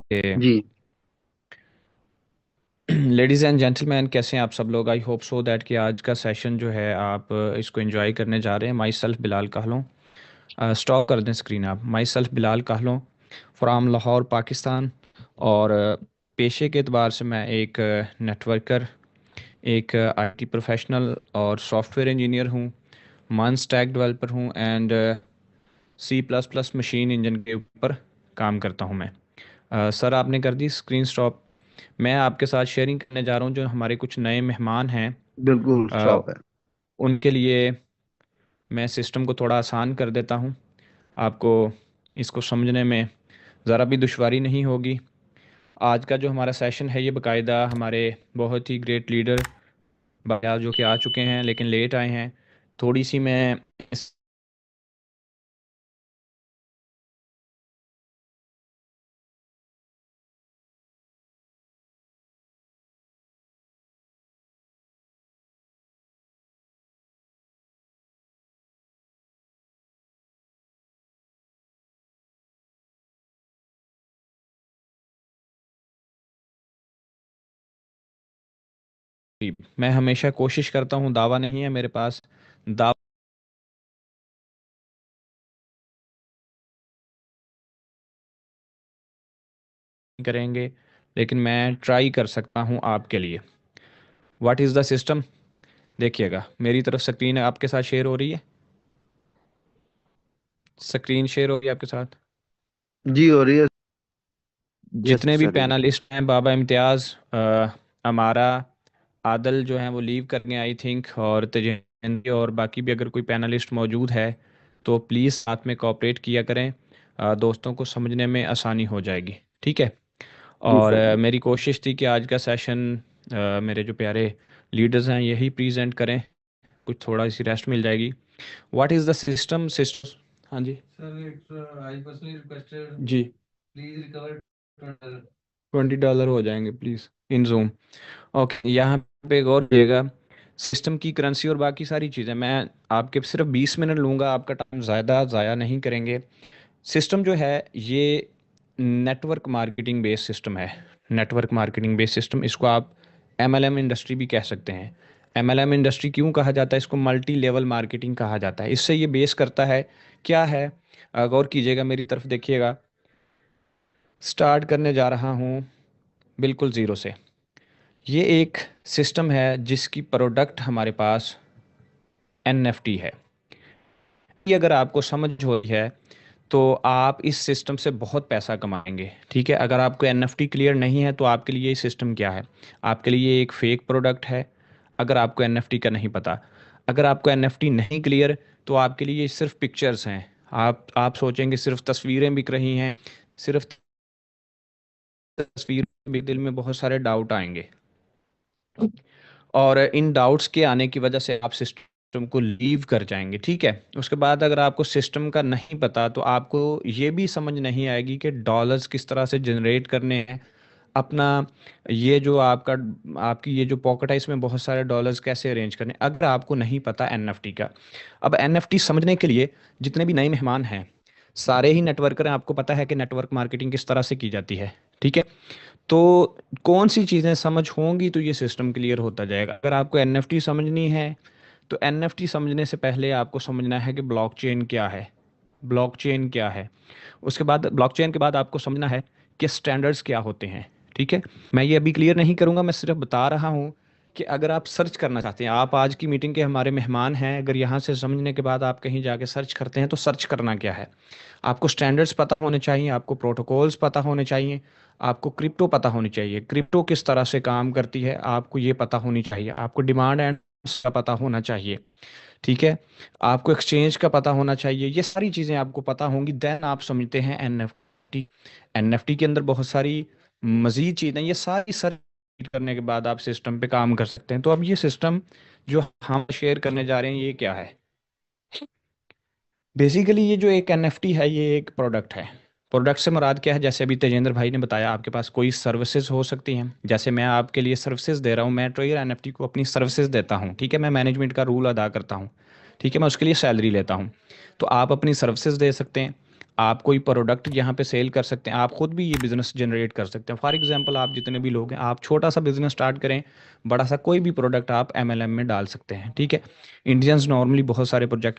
Okay. जी। Ladies and gentleman, कैसे हैं आप सब लोग? आई होप सो दैट कि आज का सेशन जो है आप इसको एंजॉय करने जा रहे हैं। Myself Bilal Kahlon. Stop कर दें स्क्रीन आप। Myself Bilal Kahlon from Lahore Pakistan. और पेशे के एतबार से मैं एक नेटवर्कर, एक आईटी प्रोफेशनल और सॉफ्टवेयर इंजीनियर हूँ। मान स्टैक डेवलपर हूँ and C plus plus machine engine के ऊपर काम करता हूँ मैं। सर आपने कर दी स्क्रीन स्टॉप। मैं आपके साथ शेयरिंग करने जा रहा हूँ जो हमारे कुछ नए मेहमान हैं। बिल्कुल अ, शौक है। उनके लिए मैं सिस्टम को थोड़ा आसान कर देता हूँ। आपको इसको समझने में ज़रा भी दुश्वारी नहीं होगी। आज का जो हमारा सेशन है ये बाकायदा हमारे बहुत ही ग्रेट लीडर भैया जो कि आ चुके हैं लेकिन लेट आए हैं। थोड़ी सी मैं इस मैं हमेशा कोशिश करता हूँ, दावा नहीं है मेरे पास, दावा नहीं करेंगे, लेकिन मैं ट्राई कर सकता हूँ आपके लिए। What is the system? देखिएगा मेरी तरफ स्क्रीन आपके साथ शेयर हो रही है। स्क्रीन शेयर हो रही है आपके साथ। जी हो रही है। यस जितने भी सर। पैनलिस्ट हैं, बाबा इम्तियाज़, हमारा आदल जो है वो लीव करने आई थिंक, और तेजेंद्र और बाकी भी अगर कोई पैनलिस्ट मौजूद है तो प्लीज़ साथ में कोऑपरेट किया करें। दोस्तों को समझने में आसानी हो जाएगी, ठीक है। जी और सर। मेरी कोशिश थी कि आज का सेशन मेरे जो प्यारे लीडर्स हैं यही प्रेजेंट करें, कुछ थोड़ा सी रेस्ट मिल जाएगी। What is the system? हाँ जी जी। $20 हो जाएंगे प्लीज़ इन जूम। ओके, यहाँ पे गौर करिएगा। सिस्टम की करेंसी और बाकी सारी चीज़ें मैं आपके सिर्फ 20 मिनट लूँगा, आपका टाइम ज़्यादा ज़ाया नहीं करेंगे। सिस्टम जो है ये नेटवर्क मार्केटिंग बेस्ड सिस्टम है। नेटवर्क मार्केटिंग बेस्ड सिस्टम, इसको आप एमएलएम इंडस्ट्री भी कह सकते हैं। एमएलएम इंडस्ट्री क्यों कहा जाता है? इसको मल्टी लेवल मार्केटिंग कहा जाता है। इससे ये बेस करता है क्या है? गौर कीजिएगा, मेरी तरफ देखिएगा। स्टार्ट करने जा रहा हूँ बिल्कुल ज़ीरो से। ये एक सिस्टम है जिसकी प्रोडक्ट हमारे पास एनएफटी है। ये अगर आपको समझ हो रही है तो आप इस सिस्टम से बहुत पैसा कमाएंगे, ठीक है। अगर आपको एनएफटी क्लियर नहीं है तो आपके लिए ये सिस्टम क्या है? आपके लिए एक फेक प्रोडक्ट है अगर आपको एनएफटी का नहीं पता। अगर आपको एनएफटी नहीं क्लियर तो आपके लिए ये सिर्फ पिक्चर्स हैं। आप सोचेंगे सिर्फ तस्वीरें बिक रही हैं, सिर्फ तस्वीर भी, दिल में बहुत सारे डाउट आएंगे। और इन डाउट्स के आने की वजह से आप सिस्टम को लीव कर जाएंगे, ठीक है। उसके बाद अगर आपको सिस्टम का नहीं पता तो आपको ये भी समझ नहीं आएगी कि डॉलर्स किस तरह से जनरेट करने हैं अपना। ये जो आपकी ये जो पॉकेट है इसमें बहुत सारे डॉलर्स कैसे अरेंज करने, अगर आपको नहीं पता एनएफटी का। अब एनएफटी समझने के लिए जितने भी नए मेहमान हैं सारे ही नेटवर्कर हैं, आपको पता है कि नेटवर्क मार्केटिंग किस तरह से की जाती है, ठीक है। तो कौन सी चीज़ें समझ होंगी तो ये सिस्टम क्लियर होता जाएगा। अगर आपको एनएफटी समझनी है तो एनएफटी समझने से पहले आपको समझना है कि ब्लॉकचेन क्या है। ब्लॉकचेन क्या है? उसके बाद ब्लॉकचेन के बाद आपको समझना है कि स्टैंडर्ड्स क्या होते हैं, ठीक है। मैं ये अभी क्लियर नहीं करूंगा, मैं सिर्फ बता रहा हूँ कि अगर आप सर्च करना चाहते हैं, आप आज की मीटिंग के हमारे मेहमान हैं, अगर यहाँ से समझने के बाद आप कहीं जाके सर्च करते हैं तो सर्च करना क्या है? आपको स्टैंडर्ड्स पता होने चाहिए, आपको प्रोटोकॉल्स पता होने चाहिए, आपको क्रिप्टो पता होनी चाहिए, क्रिप्टो किस तरह से काम करती है आपको ये पता होनी चाहिए, आपको डिमांड एंड का पता होना चाहिए, ठीक है। आपको एक्सचेंज का पता होना चाहिए। ये सारी चीज़ें आपको पता होंगी, देन आप समझते हैं एनएफटी। एनएफटी के अंदर बहुत सारी मजीद चीज़ें, ये सारी सर्च करने के बाद आप सिस्टम पे काम कर सकते हैं। तो अब ये सिस्टम जो हम शेयर करने जा रहे हैं ये क्या है? बेसिकली ये जो एक एनएफटी है ये एक प्रोडक्ट है। प्रोडक्ट से मुराद क्या है? जैसे अभी तेजेंद्र भाई ने बताया, आपके पास कोई सर्विसेज हो सकती हैं। जैसे मैं आपके लिए सर्विसेज दे रहा हूँ, मैं ट्रेयर एनएफटी को अपनी सर्विसेज देता हूँ, ठीक है। मैं मैनेजमेंट का रूल अदा करता हूँ, ठीक है। मैं उसके लिए सैलरी लेता हूँ। तो आप अपनी सर्विसेज दे सकते हैं, आप कोई प्रोडक्ट यहाँ पे सेल कर सकते हैं, आप खुद भी ये बिजनेस जनरेट कर सकते हैं। फॉर एग्जांपल आप जितने भी लोग हैं, आप छोटा सा बिजनेस स्टार्ट करें, बड़ा सा कोई भी प्रोडक्ट आप एमएलएम में डाल सकते हैं, ठीक है। इंडियंस नॉर्मली बहुत सारे प्रोजेक्ट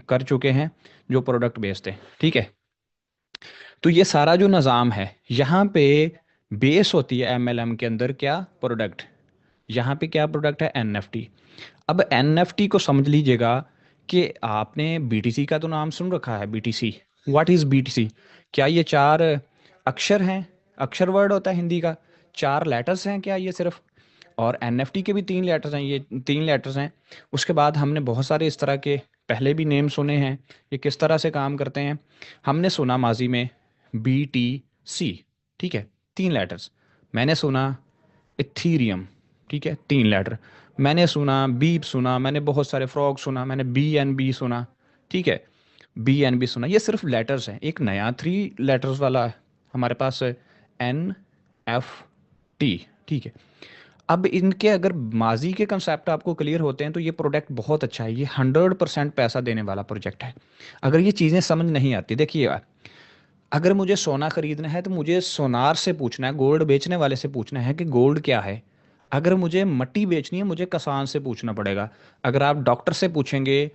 कर चुके हैं जो प्रोडक्ट बेचते हैं, ठीक है। तो ये सारा जो निज़ाम है यहाँ पे बेस होती है एमएलएम के अंदर क्या, प्रोडक्ट। यहाँ पे क्या प्रोडक्ट है, एनएफटी। अब एनएफटी को समझ लीजिएगा कि आपने बीटीसी का तो नाम सुन रखा है, बीटीसी। What is BTC? क्या ये चार अक्षर हैं, अक्षर वर्ड होता है हिंदी का, चार लेटर्स हैं क्या ये सिर्फ? और एनएफटी के भी तीन लेटर्स हैं, ये तीन लेटर्स हैं। उसके बाद हमने बहुत सारे इस तरह के पहले भी नेम सुने हैं, ये किस तरह से काम करते हैं। हमने सुना माजी में बी टी सी, ठीक है, तीन लेटर्स। मैंने सुना इथीरियम, ठीक है, तीन लेटर। मैंने सुना बीप सुना, मैंने बहुत सारे फ्रॉग सुना, मैंने बी एन बी सुना, ठीक है, बी एन बी सुना। ये सिर्फ लेटर्स हैं। एक नया थ्री लेटर्स वाला हमारे पास है, एन एफ टी, ठीक है। अब इनके अगर माजी के कंसेप्ट आपको क्लियर होते हैं तो ये प्रोडक्ट बहुत अच्छा है, ये 100% पैसा देने वाला प्रोजेक्ट है। अगर ये चीज़ें समझ नहीं आती, देखिएगा, अगर मुझे सोना खरीदना है तो मुझे सोनार से पूछना है, गोल्ड बेचने वाले से पूछना है कि गोल्ड क्या है। अगर मुझे मट्टी बेचनी है, मुझे किसान से पूछना पड़ेगा। अगर आप डॉक्टर से पूछेंगे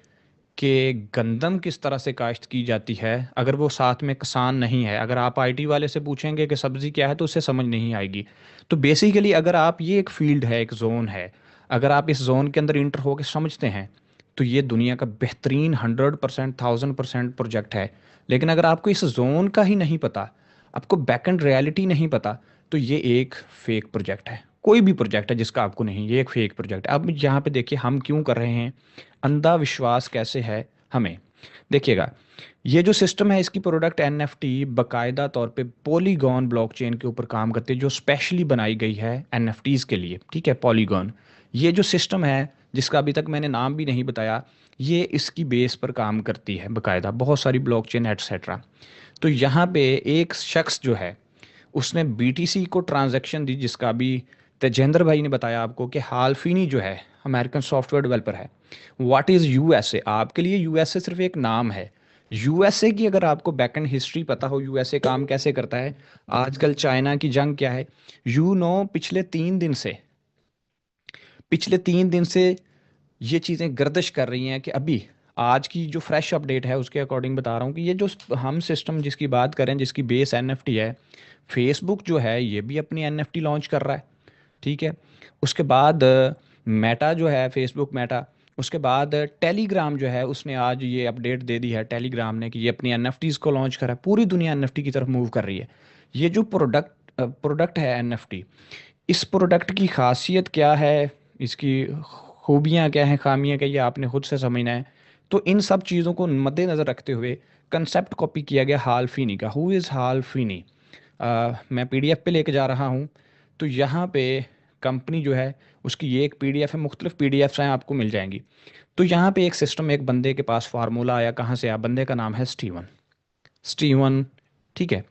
कि गंदम किस तरह से काश्त की जाती है, अगर वो साथ में किसान नहीं है, अगर आप आईटी वाले से पूछेंगे कि सब्जी क्या है, तो उससे समझ नहीं आएगी। तो बेसिकली अगर आप, ये एक फील्ड है, एक जोन है, अगर आप इस जोन के अंदर इंटर होकर समझते हैं तो ये दुनिया का बेहतरीन 100%, 1000% प्रोजेक्ट है। लेकिन अगर आपको इस जोन का ही नहीं पता, आपको बैक एंड रियलिटी नहीं पता, तो ये एक फेक प्रोजेक्ट है। कोई भी प्रोजेक्ट है जिसका आपको नहीं, ये एक फेक प्रोजेक्ट है। अब यहाँ पे देखिए हम क्यों कर रहे हैं, अंधा विश्वास कैसे है हमें। देखिएगा, ये जो सिस्टम है, इसकी प्रोडक्ट एनएफटी बकायदा तौर पे पॉलीगॉन ब्लॉकचेन के ऊपर काम करती है, जो स्पेशली बनाई गई है एनएफटीज के लिए, ठीक है, पॉलीगॉन। ये जो सिस्टम है, जिसका अभी तक मैंने नाम भी नहीं बताया, ये इसकी बेस पर काम करती है बकायदा, बहुत सारी ब्लॉकचेन एटसेट्रा। तो यहाँ पे एक शख्स जो है, उसने बीटीसी को ट्रांजैक्शन दी, जिसका अभी तेजेंद्र भाई ने बताया आपको कि हालफिनी जो है अमेरिकन सॉफ्टवेयर डेवलपर है। What is USA? आपके लिए यूएसए सिर्फ एक नाम है। यूएसए की अगर आपको बैकएंड हिस्ट्री पता हो, यूएसए काम कैसे करता है, आजकल चाइना की जंग क्या है, पिछले 3 दिन से ये चीज़ें गर्दिश कर रही हैं कि अभी आज की जो फ्रेश अपडेट है उसके अकॉर्डिंग बता रहा हूँ कि ये जो हम सिस्टम जिसकी बात करें, जिसकी बेस एनएफटी है, फेसबुक जो है ये भी अपनी एनएफटी लॉन्च कर रहा है, ठीक है। उसके बाद मेटा जो है, फेसबुक मेटा, उसके बाद टेलीग्राम जो है, उसने आज ये अपडेट दे दी है टेलीग्राम ने कि ये अपनी एनएफटीज को लॉन्च करा है। पूरी दुनिया एनएफटी की तरफ मूव कर रही है। ये जो प्रोडक्ट है एनएफटी, इस प्रोडक्ट की खासियत क्या है, इसकी खूबियाँ क्या हैं, खामियाँ क्या, ये आपने खुद से समझना है। तो इन सब चीज़ों को मद्देनज़र रखते हुए कंसेप्ट कॉपी किया गया हाल फिनी का। Who is hall Finney? मैं पीडीएफ पे लेके जा रहा हूँ। तो यहाँ पे कंपनी जो है उसकी ये एक पीडीएफ है, मुख्तलिफ पीडीएफ्स हैं, आपको मिल जाएंगी। तो यहाँ पे एक सिस्टम, एक बंदे के पास फार्मूला आया, कहाँ से आया, बंदे का नाम है स्टीवन। स्टीवन, ठीक है।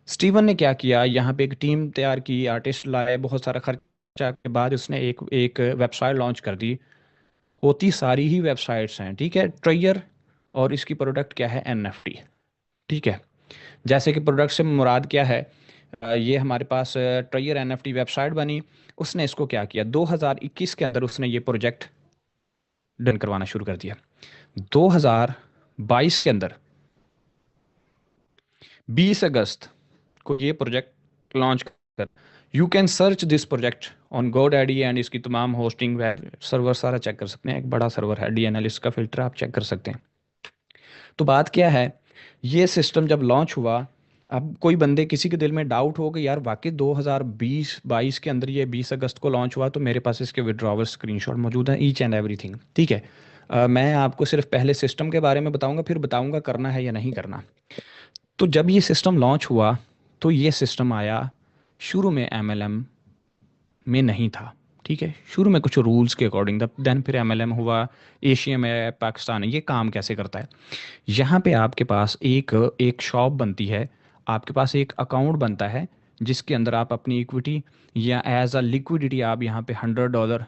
स्टीवन ने क्या किया, यहाँ पे एक टीम तैयार की, आर्टिस्ट लाए, बहुत सारा खर्चा के बाद उसने एक एक वेबसाइट लॉन्च कर दी। होती सारी ही वेबसाइट्स हैं, ठीक है, ट्रेयर। और इसकी प्रोडक्ट क्या है, एनएफटी, ठीक है। जैसे कि प्रोडक्ट से मुराद क्या है, ये हमारे पास ट्रेयर एनएफटी वेबसाइट बनी। उसने इसको क्या किया, 2021 के अंदर उसने ये प्रोजेक्ट डन करवाना शुरू कर दिया। 2022 के अंदर 20 अगस्त को ये प्रोजेक्ट लॉन्च कर। You can search this project on GoDaddy and इसकी तमाम होस्टिंग सर्वर सारा चेक कर सकते हैं। एक बड़ा सर्वर है डीएनएल, इसका फिल्टर आप चेक कर सकते हैं। तो बात क्या है, ये सिस्टम जब लॉन्च हुआ, अब कोई बंदे किसी के दिल में डाउट हो कि यार वाकई 2020-22 के अंदर ये 20 अगस्त को लॉन्च हुआ, तो मेरे पास इसके विड्रॉवल स्क्रीनशॉट मौजूद है, ईच एंड एवरीथिंग, ठीक है। मैं आपको सिर्फ पहले सिस्टम के बारे में बताऊंगा, फिर बताऊंगा करना है या नहीं करना। तो जब ये सिस्टम लॉन्च हुआ, तो ये सिस्टम आया, शुरू में एमएलएम में नहीं था, ठीक है, शुरू में कुछ रूल्स के अकॉर्डिंग था, देन फिर एमएलएम हुआ, एशिया में, पाकिस्तान है। ये काम कैसे करता है, यहाँ पे आपके पास एक एक शॉप बनती है, आपके पास एक अकाउंट बनता है, जिसके अंदर आप अपनी इक्विटी या एज अ लिक्विडिटी आप यहाँ पे $100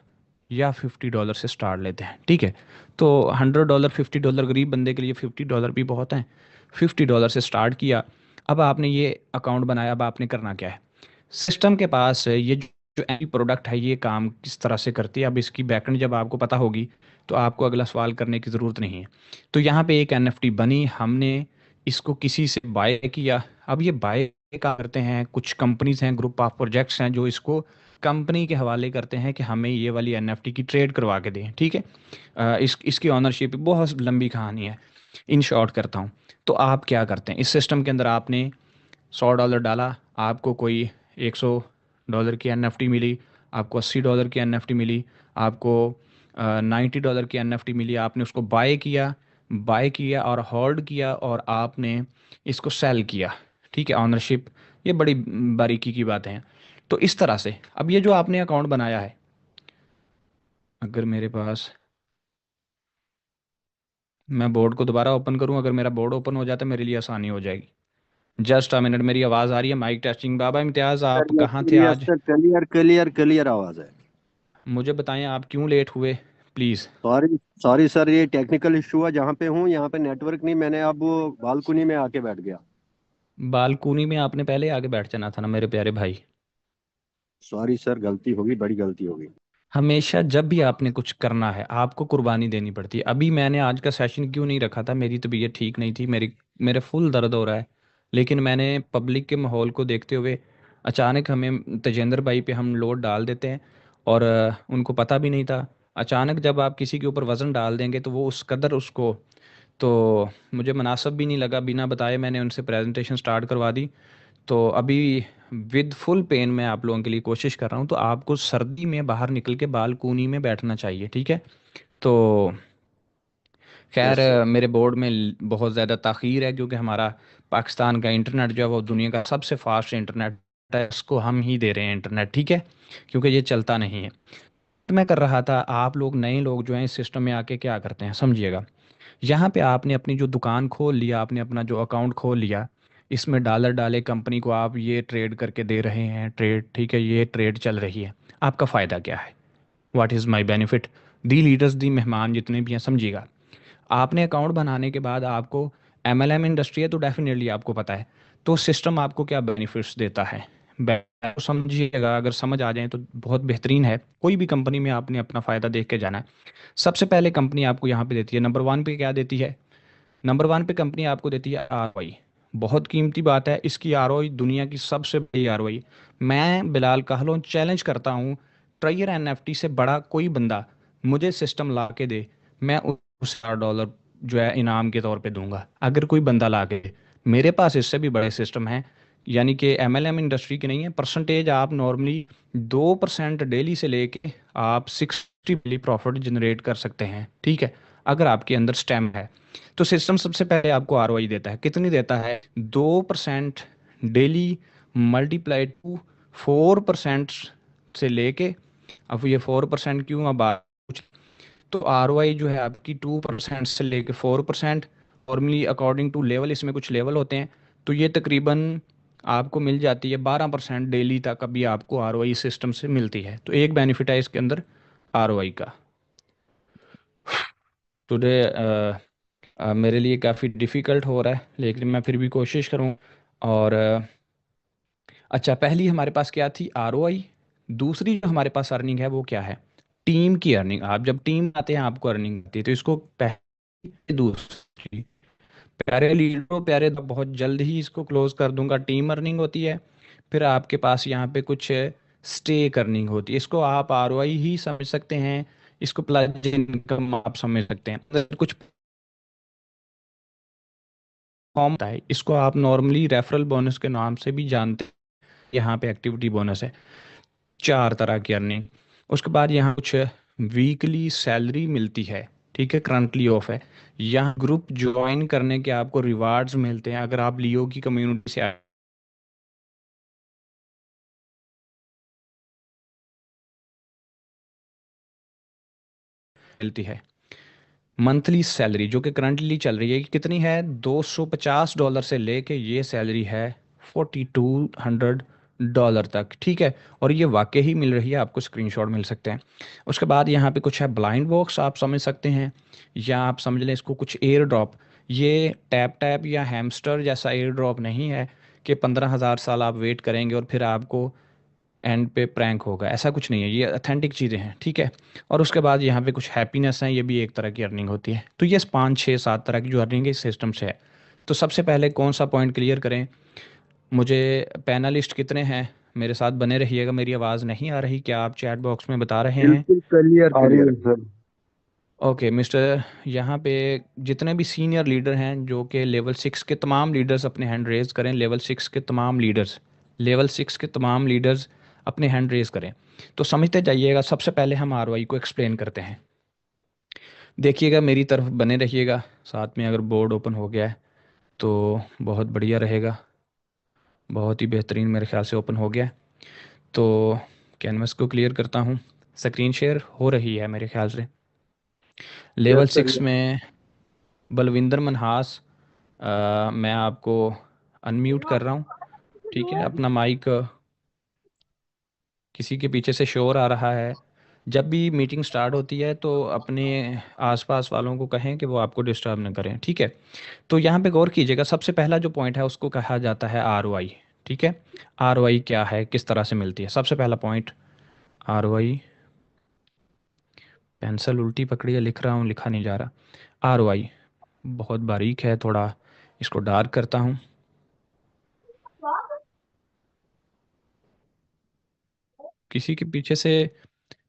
या $50 से स्टार्ट लेते हैं, ठीक है। तो $100, $50 गरीब बंदे के लिए $50 भी बहुत हैं। $50 से स्टार्ट किया। अब आपने ये अकाउंट बनाया, अब आपने करना क्या है? सिस्टम के पास ये जो एनी प्रोडक्ट है ये काम किस तरह से करती है, अब इसकी बैकएंड जब आपको पता होगी तो आपको अगला सवाल करने की ज़रूरत नहीं है। तो यहाँ पे एक एनएफटी बनी, हमने इसको किसी से बाय किया। अब ये बाय क्या करते हैं, कुछ कंपनीज हैं, ग्रुप ऑफ प्रोजेक्ट्स हैं जो इसको कंपनी के हवाले करते हैं कि हमें ये वाली एनएफटी की ट्रेड करवा के दें, ठीक है। इसकी ऑनरशिप बहुत लंबी कहानी है, इन शॉर्ट करता हूँ। तो आप क्या करते हैं, इस सिस्टम के अंदर आपने $100 डाला, आपको कोई $100 की एनएफटी मिली, आपको $80 की एनएफटी मिली, आपको $90 की एनएफटी मिली, आपने उसको बाय किया और होल्ड किया और आपने इसको सेल किया, ठीक है। ऑनरशिप ये बड़ी बारीकी की बातें हैं। तो इस तरह से अब ये जो आपने अकाउंट बनाया है, अगर मेरे पास, मैं बोर्ड को दोबारा ओपन करूं, अगर मेरा बोर्ड ओपन हो जाता है मेरे लिए आसानी हो जाएगी। जस्ट अ मिनट, मेरी आवाज़ आ रही है? Mic testing. बाबा इम्तियाज़, आप कहाँ थे यस आज? सर, क्लियर क्लियर क्लियर आवाज है। मुझे बताएं आप क्यों लेट हुए, प्लीज़। सॉरी सॉरी सर, ये टेक्निकल इशू है। जहाँ पे हूँ यहाँ पे नेटवर्क नहीं, मैंने अब बालकुनी में आके बैठ गया। बालकनी में आपने पहले आगे बैठ जाना था ना मेरे प्यारे भाई। सॉरी सर, गलती होगी, बड़ी गलती होगी। हमेशा जब भी आपने कुछ करना है आपको कुर्बानी देनी पड़ती है। अभी मैंने आज का सेशन क्यों नहीं रखा था, मेरी तबीयत ठीक नहीं थी, मेरे फुल दर्द हो रहा है। लेकिन मैंने पब्लिक के माहौल को देखते हुए, अचानक हमें तेजेंद्र भाई पे हम लोड डाल देते हैं और उनको पता भी नहीं था। अचानक जब आप किसी के ऊपर वज़न डाल देंगे तो वो उस कदर उसको, तो मुझे मुनासिब भी नहीं लगा, बिना बताए मैंने उनसे प्रेजेंटेशन स्टार्ट करवा दी। तो अभी विद फुल पेन मैं आप लोगों के लिए कोशिश कर रहा हूँ। तो आपको सर्दी में बाहर निकल के बालकनी में बैठना चाहिए, ठीक है। तो खैर, यस सर। मेरे बोर्ड में बहुत ज़्यादा ताख़ीर है क्योंकि हमारा पाकिस्तान का इंटरनेट जो है वो दुनिया का सबसे फास्ट इंटरनेट है, इसको हम ही दे रहे हैं इंटरनेट, ठीक है, क्योंकि ये चलता नहीं है। तो मैं कर रहा था, आप लोग नए लोग जो हैं इस सिस्टम में आके क्या करते हैं समझिएगा। यहाँ पे आपने अपनी जो दुकान खोल लिया, आपने अपना जो अकाउंट खोल लिया, इसमें डॉलर डाले, कंपनी को आप ये ट्रेड करके दे रहे हैं, ट्रेड, ठीक है, ये ट्रेड चल रही है। आपका फ़ायदा क्या है? What is my benefit? The leaders, the मेहमान जितने भी हैं, समझिएगा। आपने अकाउंट बनाने के बाद आपको, एमएलएम इंडस्ट्री है तो डेफिनेटली आपको पता है, तो सिस्टम आपको क्या बेनिफिट्स देता है, तो समझिएगा, अगर समझ आ जाए तो बहुत बेहतरीन है। कोई भी कंपनी में आपने अपना फ़ायदा देख के जाना है। सबसे पहले कंपनी आपको यहाँ पे देती है, नंबर वन पे क्या देती है? नंबर वन पे कंपनी आपको देती है आरओआई। बहुत कीमती बात है, इसकी आरओआई दुनिया की सबसे बड़ी आरओआई। मैं बिलाल कहलों चैलेंज करता हूँ, ट्रायर एनएफटी से बड़ा कोई बंदा मुझे सिस्टम ला के दे, मैं उस $4 जो है इनाम के तौर पे दूंगा। अगर कोई बंदा ला के दे, मेरे पास इससे भी बड़े सिस्टम हैं, यानी कि एमएलएम इंडस्ट्री की नहीं है। परसेंटेज आप नॉर्मली 2% डेली से लेके आप 60 प्रॉफिट जनरेट कर सकते हैं, ठीक है, अगर आपके अंदर स्टेम है। तो सिस्टम सबसे पहले आपको आरओआई देता है, कितनी देता है? 2% डेली, मल्टीप्लाई टू 4% से लेके, अब ये 4% क्यों, अब कुछ, तो आरओआई जो है आपकी 2% से लेके 4%, नॉर्मली अकॉर्डिंग टू लेवल, इसमें कुछ लेवल होते हैं, तो ये तकरीबन आपको मिल जाती है 12% डेली तक, अभी आपको आरओआई सिस्टम से मिलती है। तो एक बेनिफिट है इसके अंदर आरओआई का। टुडे मेरे लिए काफ़ी डिफ़िकल्ट हो रहा है लेकिन मैं फिर भी कोशिश करूँ। और अच्छा, पहली हमारे पास क्या थी? आरओआई। दूसरी जो हमारे पास अर्निंग है वो क्या है? टीम की अर्निंग। आप जब टीम आते हैं आपको अर्निंग आती है, तो इसको पहली, दूसरी, प्यारे लीडरो प्यारे, तो बहुत जल्द ही इसको क्लोज कर दूंगा। टीम अर्निंग होती है, फिर आपके पास यहाँ पे कुछ स्टेक अर्निंग होती है, इसको आप आरओआई ही समझ सकते हैं, इसको प्लस इनकम आप समझ सकते हैं। अगर कुछ फॉर्म होता है, इसको आप नॉर्मली रेफरल बोनस के नाम से भी जानते हैं। यहाँ पे एक्टिविटी बोनस है, 4 तरह की अर्निंग। उसके बाद यहाँ कुछ वीकली सैलरी मिलती है, ठीक है, करंटली ऑफ है। यहाँ ग्रुप ज्वाइन करने के आपको रिवार्ड्स मिलते हैं, अगर आप लियो की कम्युनिटी से मिलती है। मंथली सैलरी जो कि करंटली चल रही है कि कितनी है, $250 से लेके ये सैलरी है $4200 तक, ठीक है। और ये वाकई ही मिल रही है, आपको स्क्रीनशॉट मिल सकते हैं। उसके बाद यहाँ पे कुछ है ब्लाइंड बॉक्स, आप समझ सकते हैं, या आप समझ लें इसको कुछ एयर ड्रॉप। ये टैप टैप या हैमस्टर जैसा एयर ड्रॉप नहीं है कि 15,000 साल आप वेट करेंगे और फिर आपको एंड पे प्रैंक होगा, ऐसा कुछ नहीं है, ये अथेंटिक चीज़ें हैं, ठीक है। और उसके बाद यहाँ पे कुछ हैप्पीनेस है, ये भी एक तरह की अर्निंग होती है। तो ये 5 6 7 तरह की जो अर्निंग है इस सिस्टम से है। तो सबसे पहले कौन सा पॉइंट क्लियर करें, मुझे पैनलिस्ट कितने हैं, मेरे साथ बने रहिएगा। मेरी आवाज़ नहीं आ रही, क्या आप चैट बॉक्स में बता रहे हैं? बिल्कुल क्लियर आ रही है सर। ओके मिस्टर, यहाँ पे जितने भी सीनियर लीडर हैं जो कि लेवल 6 के तमाम लीडर्स अपने हैंड रेज करें, लेवल 6 के तमाम लीडर्स, लेवल 6 के तमाम लीडर्स अपने हैंड रेज करें। तो समझते जाइएगा, सबसे पहले हम आरओआई को एक्सप्लेन करते हैं। देखिएगा, मेरी तरफ बने रहिएगा, साथ में अगर बोर्ड ओपन हो गया है तो बहुत बढ़िया रहेगा। बहुत ही बेहतरीन, मेरे ख्याल से ओपन हो गया है। तो कैनवस को क्लियर करता हूँ, स्क्रीन शेयर हो रही है मेरे ख्याल से। Level yes sir. 6 में बलविंदर मनहास, मैं आपको अनम्यूट कर रहा हूँ, ठीक है। अपना माइक, किसी के पीछे से शोर आ रहा है, जब भी मीटिंग स्टार्ट होती है तो अपने आसपास वालों को कहें कि वो आपको डिस्टर्ब न करें, ठीक है। तो यहाँ पे गौर कीजिएगा, सबसे पहला जो पॉइंट है उसको कहा जाता है आरओआई, ठीक है। आरओआई क्या है, किस तरह से मिलती है, सबसे पहला पॉइंट आरओआई। पेंसिल उल्टी पकड़ी है, लिख रहा हूँ, लिखा नहीं जा रहा। आरओआई बहुत बारीक है थोड़ा, इसको डार्क करता हूँ। किसी के पीछे से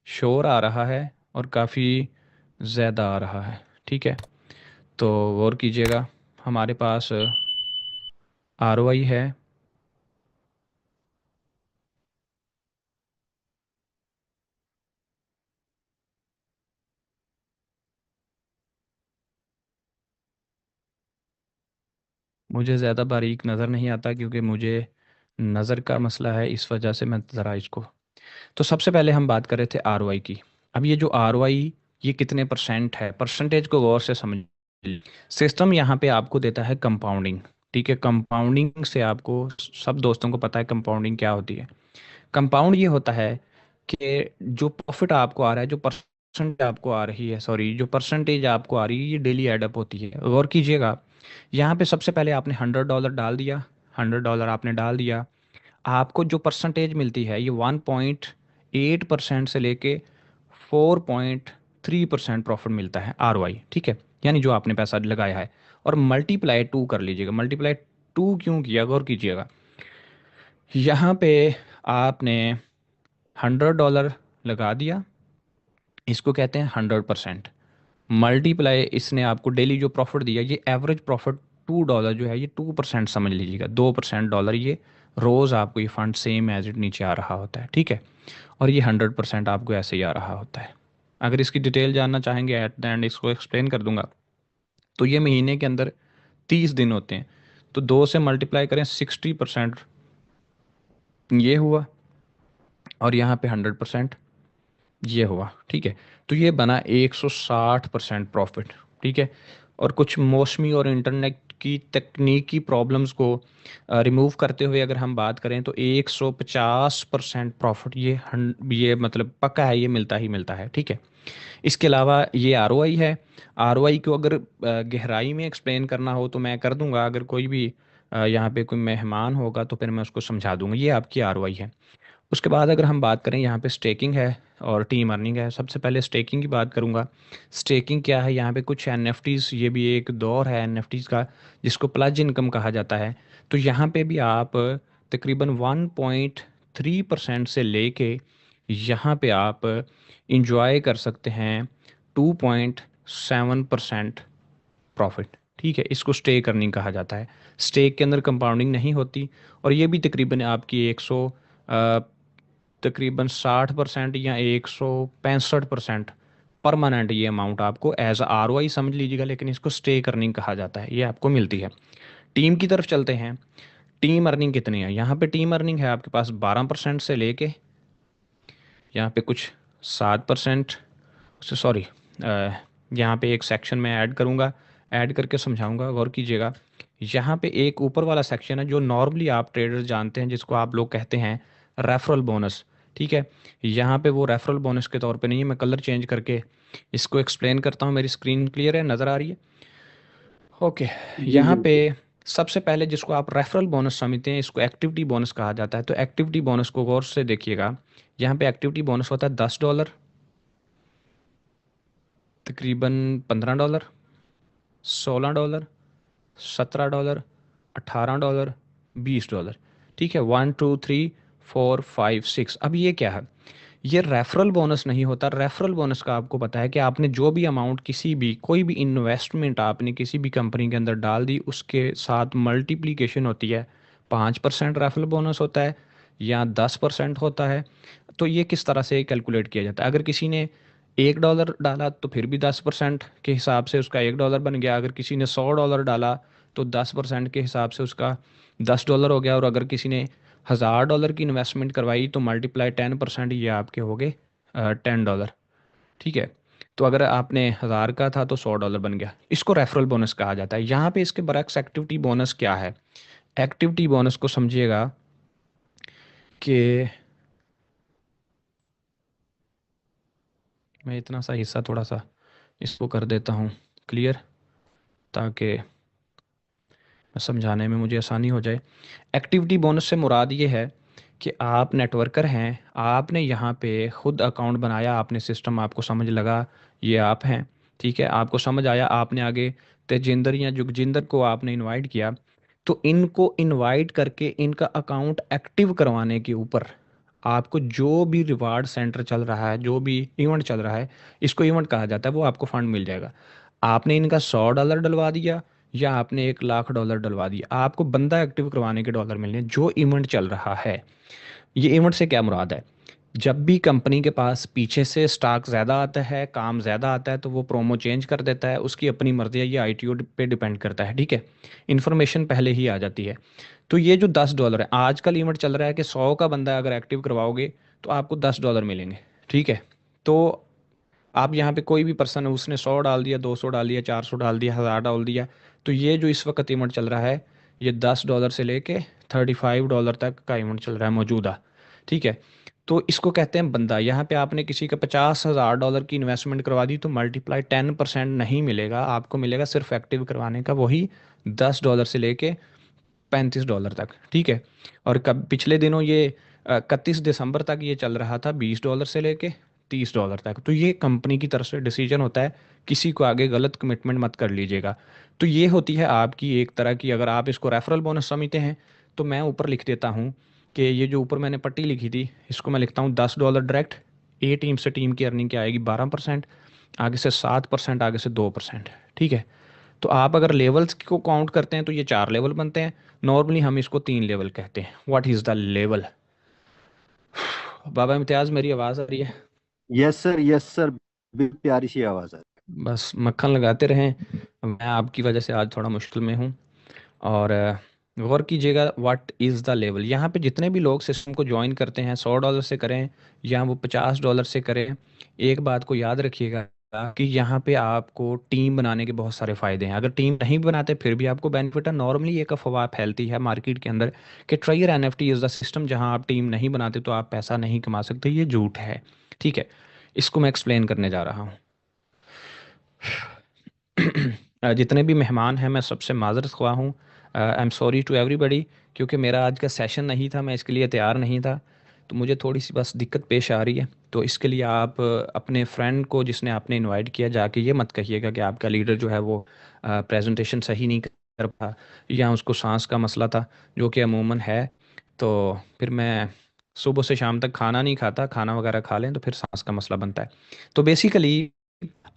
शोर आ रहा है और काफ़ी ज़्यादा आ रहा है, ठीक है। तो गौर कीजिएगा, हमारे पास आरओआई है। मुझे ज़्यादा बारीक नज़र नहीं आता क्योंकि मुझे नज़र का मसला है, इस वजह से मैं ज़रा इसको। तो सबसे पहले हम बात कर रहे थे आरओआई की। अब ये जो आरओआई, ये कितने परसेंट है, परसेंटेज को गौर से समझ। सिस्टम यहाँ पे आपको देता है कंपाउंडिंग, ठीक है। कंपाउंडिंग से आपको, सब दोस्तों को पता है कंपाउंडिंग क्या होती है। कंपाउंड ये होता है कि जो प्रॉफिट आपको आ रहा है, जो परसेंट आपको आ रही है, सॉरी, जो परसेंटेज आपको आ रही है, ये डेली एडअप होती है। गौर कीजिएगा, यहाँ पे सबसे पहले आपने $100 डाल दिया, $100 आपने डाल दिया, आपको जो परसेंटेज मिलती है ये 1.8% से लेके 4.3% प्रॉफिट मिलता है आरओआई, ठीक है। यानी जो आपने पैसा लगाया है, और मल्टीप्लाई 2 कर लीजिएगा। मल्टीप्लाई 2 क्यों किया, गौर कीजिएगा, यहाँ पे आपने $100 लगा दिया, इसको कहते हैं 100%। मल्टीप्लाई, इसने आपको डेली जो प्रॉफिट दिया, ये एवरेज प्रॉफिट $2 जो है, ये 2% समझ लीजिएगा, 2% डॉलर, ये रोज़ आपको ये फंड सेम एज इट नीचे आ रहा होता है, ठीक है। और ये 100% आपको ऐसे ही आ रहा होता है। अगर इसकी डिटेल जानना चाहेंगे एट द एंड इसको एक्सप्लेन कर दूंगा। तो ये महीने के अंदर 30 दिन होते हैं, तो 2 से मल्टीप्लाई करें, 60% ये हुआ, और यहाँ पे 100% ये हुआ, ठीक है। तो ये बना 160% प्रॉफिट, ठीक है। और कुछ मौसमी और इंटरनेट की तकनीकी प्रॉब्लम्स को रिमूव करते हुए अगर हम बात करें तो 150% प्रॉफिट, ये मतलब पक्का है, ये मिलता ही मिलता है, ठीक है। इसके अलावा ये आरओआई है। आरओआई को अगर गहराई में एक्सप्लेन करना हो तो मैं कर दूंगा, अगर कोई भी यहाँ पे कोई मेहमान होगा तो फिर मैं उसको समझा दूंगा। ये आपकी आरओआई है। उसके बाद अगर हम बात करें, यहाँ पे स्टेकिंग है और टीम अर्निंग है। सबसे पहले स्टेकिंग की बात करूँगा। स्टेकिंग क्या है, यहाँ पे कुछ एनएफटीज, ये भी एक दौर है एनएफटीज का जिसको प्लज इनकम कहा जाता है। तो यहाँ पे भी आप तकरीबन 1.3% से लेके यहाँ पे आप इंजॉय कर सकते हैं 2.7% प्रॉफिट, ठीक है। इसको स्टेक अर्निंग कहा जाता है। स्टेक के अंदर कंपाउंडिंग नहीं होती, और ये भी तकरीबन आपकी 100 तकरीबन 60% या 165% परमानेंट, ये अमाउंट आपको एज आर ओ आई समझ लीजिएगा, लेकिन इसको स्टे अर्निंग कहा जाता है, ये आपको मिलती है। टीम की तरफ चलते हैं। टीम अर्निंग कितनी है, यहाँ पे टीम अर्निंग है आपके पास 12% से लेके यहाँ पे कुछ 7%, सॉरी, यहाँ पे एक सेक्शन में ऐड करूँगा, ऐड करके समझाऊंगा, गौर कीजिएगा। यहाँ पे एक ऊपर वाला सेक्शन है जो नॉर्मली आप ट्रेडर्स जानते हैं, जिसको आप लोग कहते हैं रेफरल बोनस, ठीक है। यहाँ पे वो रेफरल बोनस के तौर पे नहीं है, मैं कलर चेंज करके इसको एक्सप्लेन करता हूँ। मेरी स्क्रीन क्लियर है, नज़र आ रही है? ओके। जी यहाँ पे बिल्कुल। सबसे पहले जिसको आप रेफरल बोनस समझते हैं, इसको एक्टिविटी बोनस कहा जाता है। तो एक्टिविटी बोनस को गौर से देखिएगा। यहाँ पे एक्टिविटी बोनस होता है $10, तकरीबन $15, $16, $17, $18, $20। ठीक है, 1 2 3 4 5 6। अब ये क्या है? ये रेफरल बोनस नहीं होता। रेफरल बोनस का आपको पता है कि आपने जो भी अमाउंट, किसी भी कोई भी इन्वेस्टमेंट आपने किसी भी कंपनी के अंदर डाल दी, उसके साथ मल्टीप्लिकेशन होती है। 5% रेफरल बोनस होता है या 10% होता है। तो ये किस तरह से कैलकुलेट किया जाता है? अगर किसी ने $1 डाला तो फिर भी 10% के हिसाब से उसका $1 बन गया। अगर किसी ने $100 डाला तो 10% के हिसाब से उसका $10 हो गया। और अगर किसी ने $1000 की इन्वेस्टमेंट करवाई तो मल्टीप्लाई 10%, ये आपके हो गए $10। ठीक है। तो अगर आपने 1000 का था तो $100 बन गया। इसको रेफरल बोनस कहा जाता है। यहाँ पे इसके बरक्स एक्टिविटी बोनस क्या है? एक्टिविटी बोनस को समझिएगा कि मैं इतना सा हिस्सा थोड़ा सा इसको कर देता हूँ क्लियर, ताकि समझाने में मुझे आसानी हो जाए। एक्टिविटी बोनस से मुराद ये है कि आप नेटवर्कर हैं, आपने यहाँ पे खुद अकाउंट बनाया, आपने सिस्टम, आपको समझ लगा ये आप हैं। ठीक है, आपको समझ आया, आपने आगे तेजिंदर या जुगजिंदर को आपने इनवाइट किया। तो इनको इनवाइट करके इनका अकाउंट एक्टिव करवाने के ऊपर आपको जो भी रिवार्ड सेंटर चल रहा है, जो भी इवेंट चल रहा है, इसको इवेंट कहा जाता है, वो आपको फंड मिल जाएगा। आपने इनका $100 डलवा दिया या आपने $1 लाख डलवा दिया, आपको बंदा एक्टिव करवाने के डॉलर मिलने जो इवेंट चल रहा है। ये इवेंट से क्या मुराद है? जब भी कंपनी के पास पीछे से स्टॉक ज़्यादा आता है, काम ज़्यादा आता है, तो वो प्रोमो चेंज कर देता है। उसकी अपनी मर्जी है, ये आईटीओ पे डिपेंड करता है। ठीक है, इन्फॉर्मेशन पहले ही आ जाती है। तो ये जो $10 है, आजकल इवेंट चल रहा है कि 100 का बंदा अगर एक्टिव करवाओगे तो आपको $10 मिलेंगे। ठीक है। तो आप यहाँ पे कोई भी पर्सन है, उसने 100 डाल दिया, 200 डाल दिया, 400 डाल दिया, 1000 डाल दिया, तो ये जो इस वक्त इवेंट चल रहा है, ये $10 से लेके $35 तक का इवेंट चल रहा है मौजूदा। ठीक है। तो इसको कहते हैं बंदा। यहाँ पे आपने किसी का $50,000 की इन्वेस्टमेंट करवा दी तो मल्टीप्लाई 10% नहीं मिलेगा, आपको मिलेगा सिर्फ एक्टिव करवाने का वही $10 से लेके $35 तक। ठीक है। और कब पिछले दिनों ये 31 दिसंबर तक ये चल रहा था $20 से लेके $30 तक। तो ये कंपनी की तरफ से डिसीजन होता है, किसी को आगे गलत कमिटमेंट मत कर लीजिएगा। तो ये होती है आपकी एक तरह की, अगर आप इसको रेफरल बोनस समझते हैं, तो मैं ऊपर लिख देता हूँ कि ये जो ऊपर मैंने पट्टी लिखी थी, इसको मैं लिखता हूँ $10 डायरेक्ट। ए टीम से टीम की अर्निंग क्या आएगी? 12%, आगे से 7%, आगे से 2%। ठीक है। तो आप अगर लेवल्स को काउंट करते हैं तो ये 4 लेवल बनते हैं। नॉर्मली हम इसको 3 लेवल कहते हैं। What is the level? Baba Imtiaz, मेरी आवाज़ आ रही है? Yes sir, yes sir. प्यारी सी आवाज़ है। बस मक्खन लगाते रहें। मैं आपकी वजह से आज थोड़ा मुश्किल में हूँ। और गौर कीजिएगा, व्हाट इज़ द लेवल। यहाँ पे जितने भी लोग सिस्टम को ज्वाइन करते हैं, $100 से करें या वो $50 से करें, एक बात को याद रखिएगा कि यहाँ पे आपको टीम बनाने के बहुत सारे फ़ायदे हैं। अगर टीम नहीं बनाते फिर भी आपको बेनिफिट है। नॉर्मली एक अफवाह फैलती है मार्केट के अंदर कि ट्रायर एनएफटी इज़ द सिस्टम, जहाँ आप टीम नहीं बनाते तो आप पैसा नहीं कमा सकते। ये झूठ है। ठीक है। इसको मैं एक्सप्लेन करने जा रहा हूँ। जितने भी मेहमान हैं, मैं सबसे माज़रत ख्वाह हूँ। I am sorry to everybody, क्योंकि मेरा आज का सेशन नहीं था, मैं इसके लिए तैयार नहीं था। तो मुझे थोड़ी सी बस दिक्कत पेश आ रही है। तो इसके लिए आप अपने फ्रेंड को जिसने आपने इनवाइट किया, जाके ये मत कहिएगा कि आपका लीडर जो है वो प्रेजेंटेशन सही नहीं कर पा, या उसको सांस का मसला था, जो कि अमूमन है। तो फिर मैं सुबह से शाम तक खाना नहीं खाता, खाना वगैरह खा लें तो फिर सांस का मसला बनता है। तो बेसिकली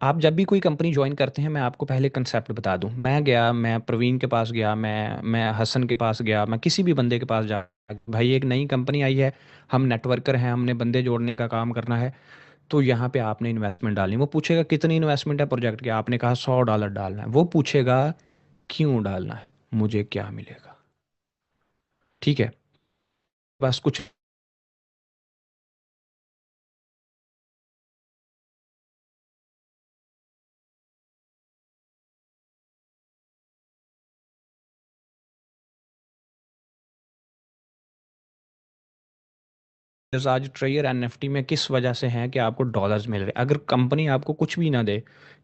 आप जब भी कोई कंपनी ज्वाइन करते हैं, मैं आपको पहले कंसेप्ट बता दूं। मैं गया, मैं प्रवीण के पास गया, मैं हसन के पास गया, मैं किसी भी बंदे के पास जा, भाई एक नई कंपनी आई है, हम नेटवर्कर हैं, हमने बंदे जोड़ने का काम करना है, तो यहाँ पे आपने इन्वेस्टमेंट डालनी। वो पूछेगा कितनी इन्वेस्टमेंट है प्रोजेक्ट की, आपने कहा $100 डालना है। वो पूछेगा क्यों डालना है, मुझे क्या मिलेगा। ठीक है। बस कुछ आज ट्रेयर एनएफटी में किस वजह से हैं कि आपको डॉलर्स मिल रहे हैं। अगर कंपनी आपको कुछ भी ना दे,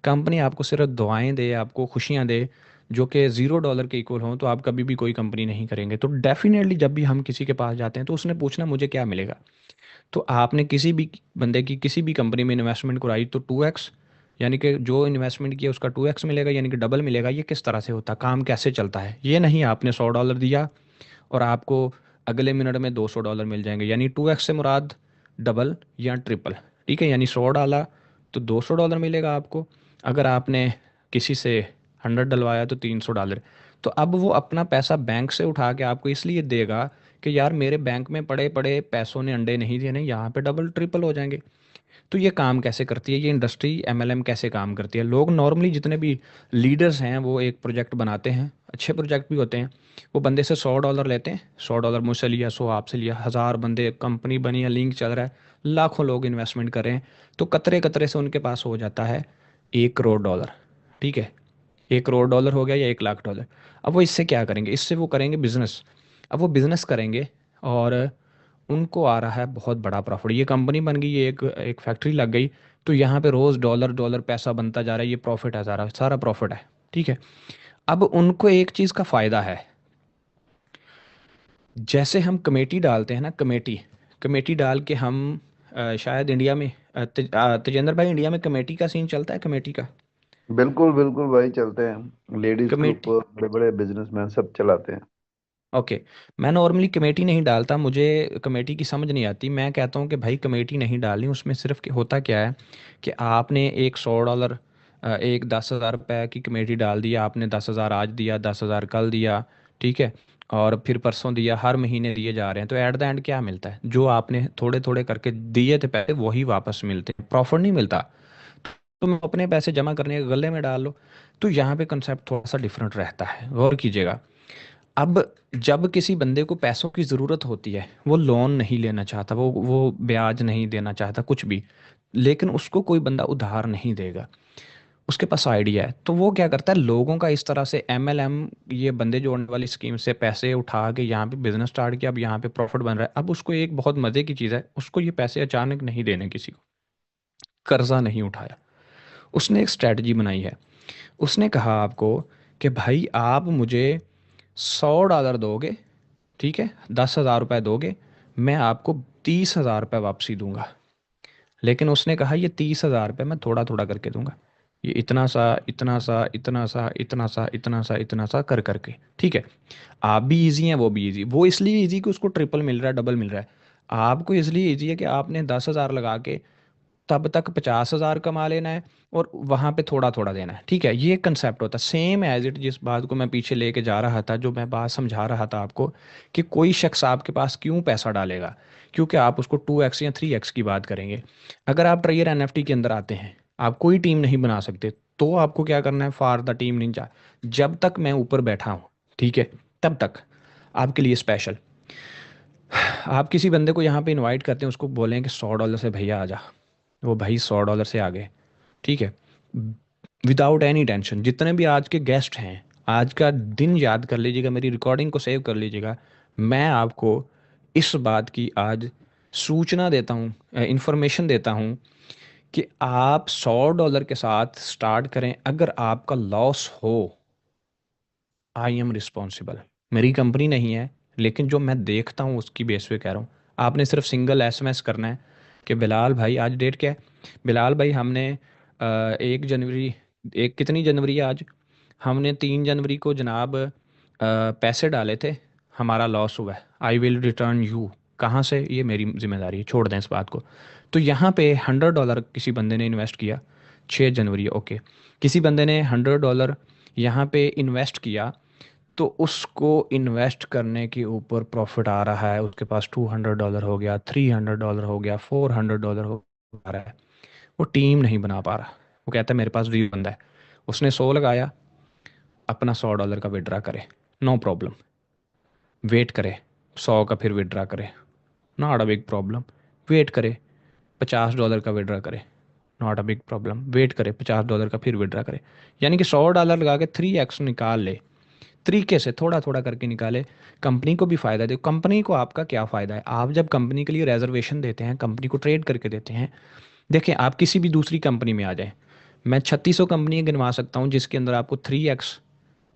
कंपनी आपको सिर्फ दुआएं दे, आपको खुशियां दे, जो कि $0 के इक्वल हों, तो आप कभी भी कोई कंपनी नहीं करेंगे। तो डेफिनेटली जब भी हम किसी के पास जाते हैं तो उसने पूछना मुझे क्या मिलेगा। तो आपने किसी भी बंदे की किसी भी कंपनी में इन्वेस्टमेंट कराई तो 2x, यानी कि जो इन्वेस्टमेंट किया उसका 2x मिलेगा, यानी कि डबल मिलेगा। ये किस तरह से होता है, काम कैसे चलता है, ये नहीं आपने $100 दिया और आपको अगले मिनट में $200 मिल जाएंगे। यानी 2x से मुराद डबल या ट्रिपल। ठीक है, यानी 100 डाला तो $200 मिलेगा आपको। अगर आपने किसी से 100 डलवाया तो $300। तो अब वो अपना पैसा बैंक से उठा के आपको इसलिए देगा कि यार मेरे बैंक में पड़े पड़े पैसों ने अंडे नहीं देने, यहाँ पे डबल ट्रिपल हो जाएंगे। तो ये काम कैसे करती है ये इंडस्ट्री, एमएलएम कैसे काम करती है। लोग नॉर्मली जितने भी लीडर्स हैं वो एक प्रोजेक्ट बनाते हैं, अच्छे प्रोजेक्ट भी होते हैं। वो बंदे से $100 लेते हैं, $100 मुझसे लिया, 100 आपसे लिया, 1000 बंदे, कंपनी बनी है, लिंक चल रहा है, लाखों लोग इन्वेस्टमेंट कर रहे हैं। तो कतरे कतरे से उनके पास हो जाता है $1 करोड़। ठीक है, $1 करोड़ हो गया या $1 लाख। अब वो इससे क्या करेंगे, इससे वो करेंगे बिजनेस। अब वो बिजनेस करेंगे और उनको आ रहा है बहुत बड़ा प्रॉफिट। ये कंपनी बन गई, ये एक एक फैक्ट्री लग गई, तो यहाँ पे रोज डॉलर डॉलर पैसा बनता जा रहा है, ये प्रॉफिट है, सारा सारा प्रॉफिट है। ठीक है, अब उनको एक चीज का फायदा है, जैसे हम कमेटी डालते हैं ना, कमेटी कमेटी डाल के हम शायद इंडिया में तेजेंद्र भाई, इंडिया में कमेटी का सीन चलता है, कमेटी का। बिल्कुल बिल्कुल भाई, चलते हैं, लेडीज ग्रुप कमेटी, बड़े बड़े बिजनेसमैन सब चलाते हैं। ओके। मैं नॉर्मली कमेटी नहीं डालता, मुझे कमेटी की समझ नहीं आती। मैं कहता हूँ कि भाई कमेटी नहीं डालनी, उसमें सिर्फ होता क्या है कि आपने एक $100, एक $10,000 की कमेटी डाल दिया आपने, 10,000 आज दिया, 10,000 कल दिया, ठीक है, और फिर परसों दिया, हर महीने दिए जा रहे हैं। तो एट द एंड क्या मिलता है, जो आपने थोड़े थोड़े करके दिए थे पैसे वही वापस मिलते हैं, प्रॉफिट नहीं मिलता। तुम अपने पैसे जमा करने के गले में डाल लो। तो यहाँ पे कंसेप्ट थोड़ा सा डिफरेंट रहता है, गौर कीजिएगा। अब जब किसी बंदे को पैसों की ज़रूरत होती है, वो लोन नहीं लेना चाहता, वो ब्याज नहीं देना चाहता कुछ भी, लेकिन उसको कोई बंदा उधार नहीं देगा, उसके पास आइडिया है, तो वो क्या करता है, लोगों का इस तरह से एमएलएम, ये बंदे जोड़ने वाली स्कीम से पैसे उठा के यहाँ पे बिजनेस स्टार्ट किया, अब यहाँ पे प्रॉफिट बन रहा है। अब उसको एक बहुत मज़े की चीज़ है, उसको ये पैसे अचानक नहीं देने किसी को, कर्जा नहीं उठाया, उसने एक स्ट्रैटेजी बनाई है। उसने कहा आपको कि भाई आप मुझे $100 दोगे, ठीक है, $10,000 दोगे, मैं आपको $30,000 वापसी दूंगा। लेकिन उसने कहा ये $30,000 मैं थोड़ा थोड़ा करके दूंगा, ये इतना सा इतना सा इतना सा इतना सा इतना सा इतना सा कर करके। ठीक है, आप भी इजी हैं, वो भी इजी, वो इसलिए इजी कि उसको ट्रिपल मिल रहा है, डबल मिल रहा है। आपको इसलिए इजी है कि आपने 10,000 लगा के तब तक 50,000 कमा लेना है और वहां पे थोड़ा थोड़ा देना है। ठीक है, ये कंसेप्ट होता है सेम एज इट, जिस बात को मैं पीछे लेके जा रहा था, जो मैं बात समझा रहा था आपको, कि कोई शख्स आपके पास क्यों पैसा डालेगा, क्योंकि आप उसको 2x या 3x की बात करेंगे। अगर आप ट्रेयर एनएफटी के अंदर आते हैं, आप कोई टीम नहीं बना सकते, तो आपको क्या करना है, फॉर द टीम निंजा, जब तक मैं ऊपर बैठा हूँ, ठीक है, तब तक आपके लिए स्पेशल। आप किसी बंदे को यहाँ पे इनवाइट करते हैं, उसको बोलें कि $100 से भैया आ जा, वो भाई $100 से आ गए, ठीक है, विदाउट एनी टेंशन। जितने भी आज के गेस्ट हैं, आज का दिन याद कर लीजिएगा, मेरी रिकॉर्डिंग को सेव कर लीजिएगा। मैं आपको इस बात की आज सूचना देता हूँ, इंफॉर्मेशन देता हूँ कि आप $100 के साथ स्टार्ट करें। अगर आपका लॉस हो, आई एम रिस्पॉन्सिबल। मेरी कंपनी नहीं है, लेकिन जो मैं देखता हूँ उसकी बेस पे कह रहा हूँ। आपने सिर्फ सिंगल एसएमएस करना है कि बिलाल भाई आज डेट क्या है, बिलाल भाई हमने 1 जनवरी, एक कितनी जनवरी है आज, हमने 3 जनवरी को जनाब पैसे डाले थे, हमारा लॉस हुआ है, आई विल रिटर्न यू। कहाँ से, ये मेरी जिम्मेदारी है, छोड़ दें इस बात को। तो यहाँ पे $100 किसी बंदे ने इन्वेस्ट किया, 6 जनवरी, ओके, किसी बंदे ने $100 यहाँ पे इन्वेस्ट किया, तो उसको इन्वेस्ट करने के ऊपर प्रॉफिट आ रहा है, उसके पास $200 हो गया, $300 हो गया, $400 हो आ रहा है। वो टीम नहीं बना पा रहा, वो कहता है मेरे पास 20 बंदा है, उसने 100 लगाया, अपना $100 का विड्रा करे, नो प्रॉब्लम, वेट करे, 100 का फिर विड्रा करे, not a big problem, wait करे, $50 का विड्रा करे, not a big problem, wait करे, $50 का फिर विड्रा करे। यानी कि $100 लगा के 3x निकाल ले, तरीके से थोड़ा थोड़ा करके निकाले, कंपनी को भी फायदा दे। कंपनी को आपका क्या फायदा है, आप जब कंपनी के लिए रिजर्वेशन देते हैं, कंपनी को ट्रेड करके देते हैं, देखें आप किसी भी दूसरी कंपनी में आ जाएं, मैं 3600 कंपनी गिनवा सकता हूं जिसके अंदर आपको 3x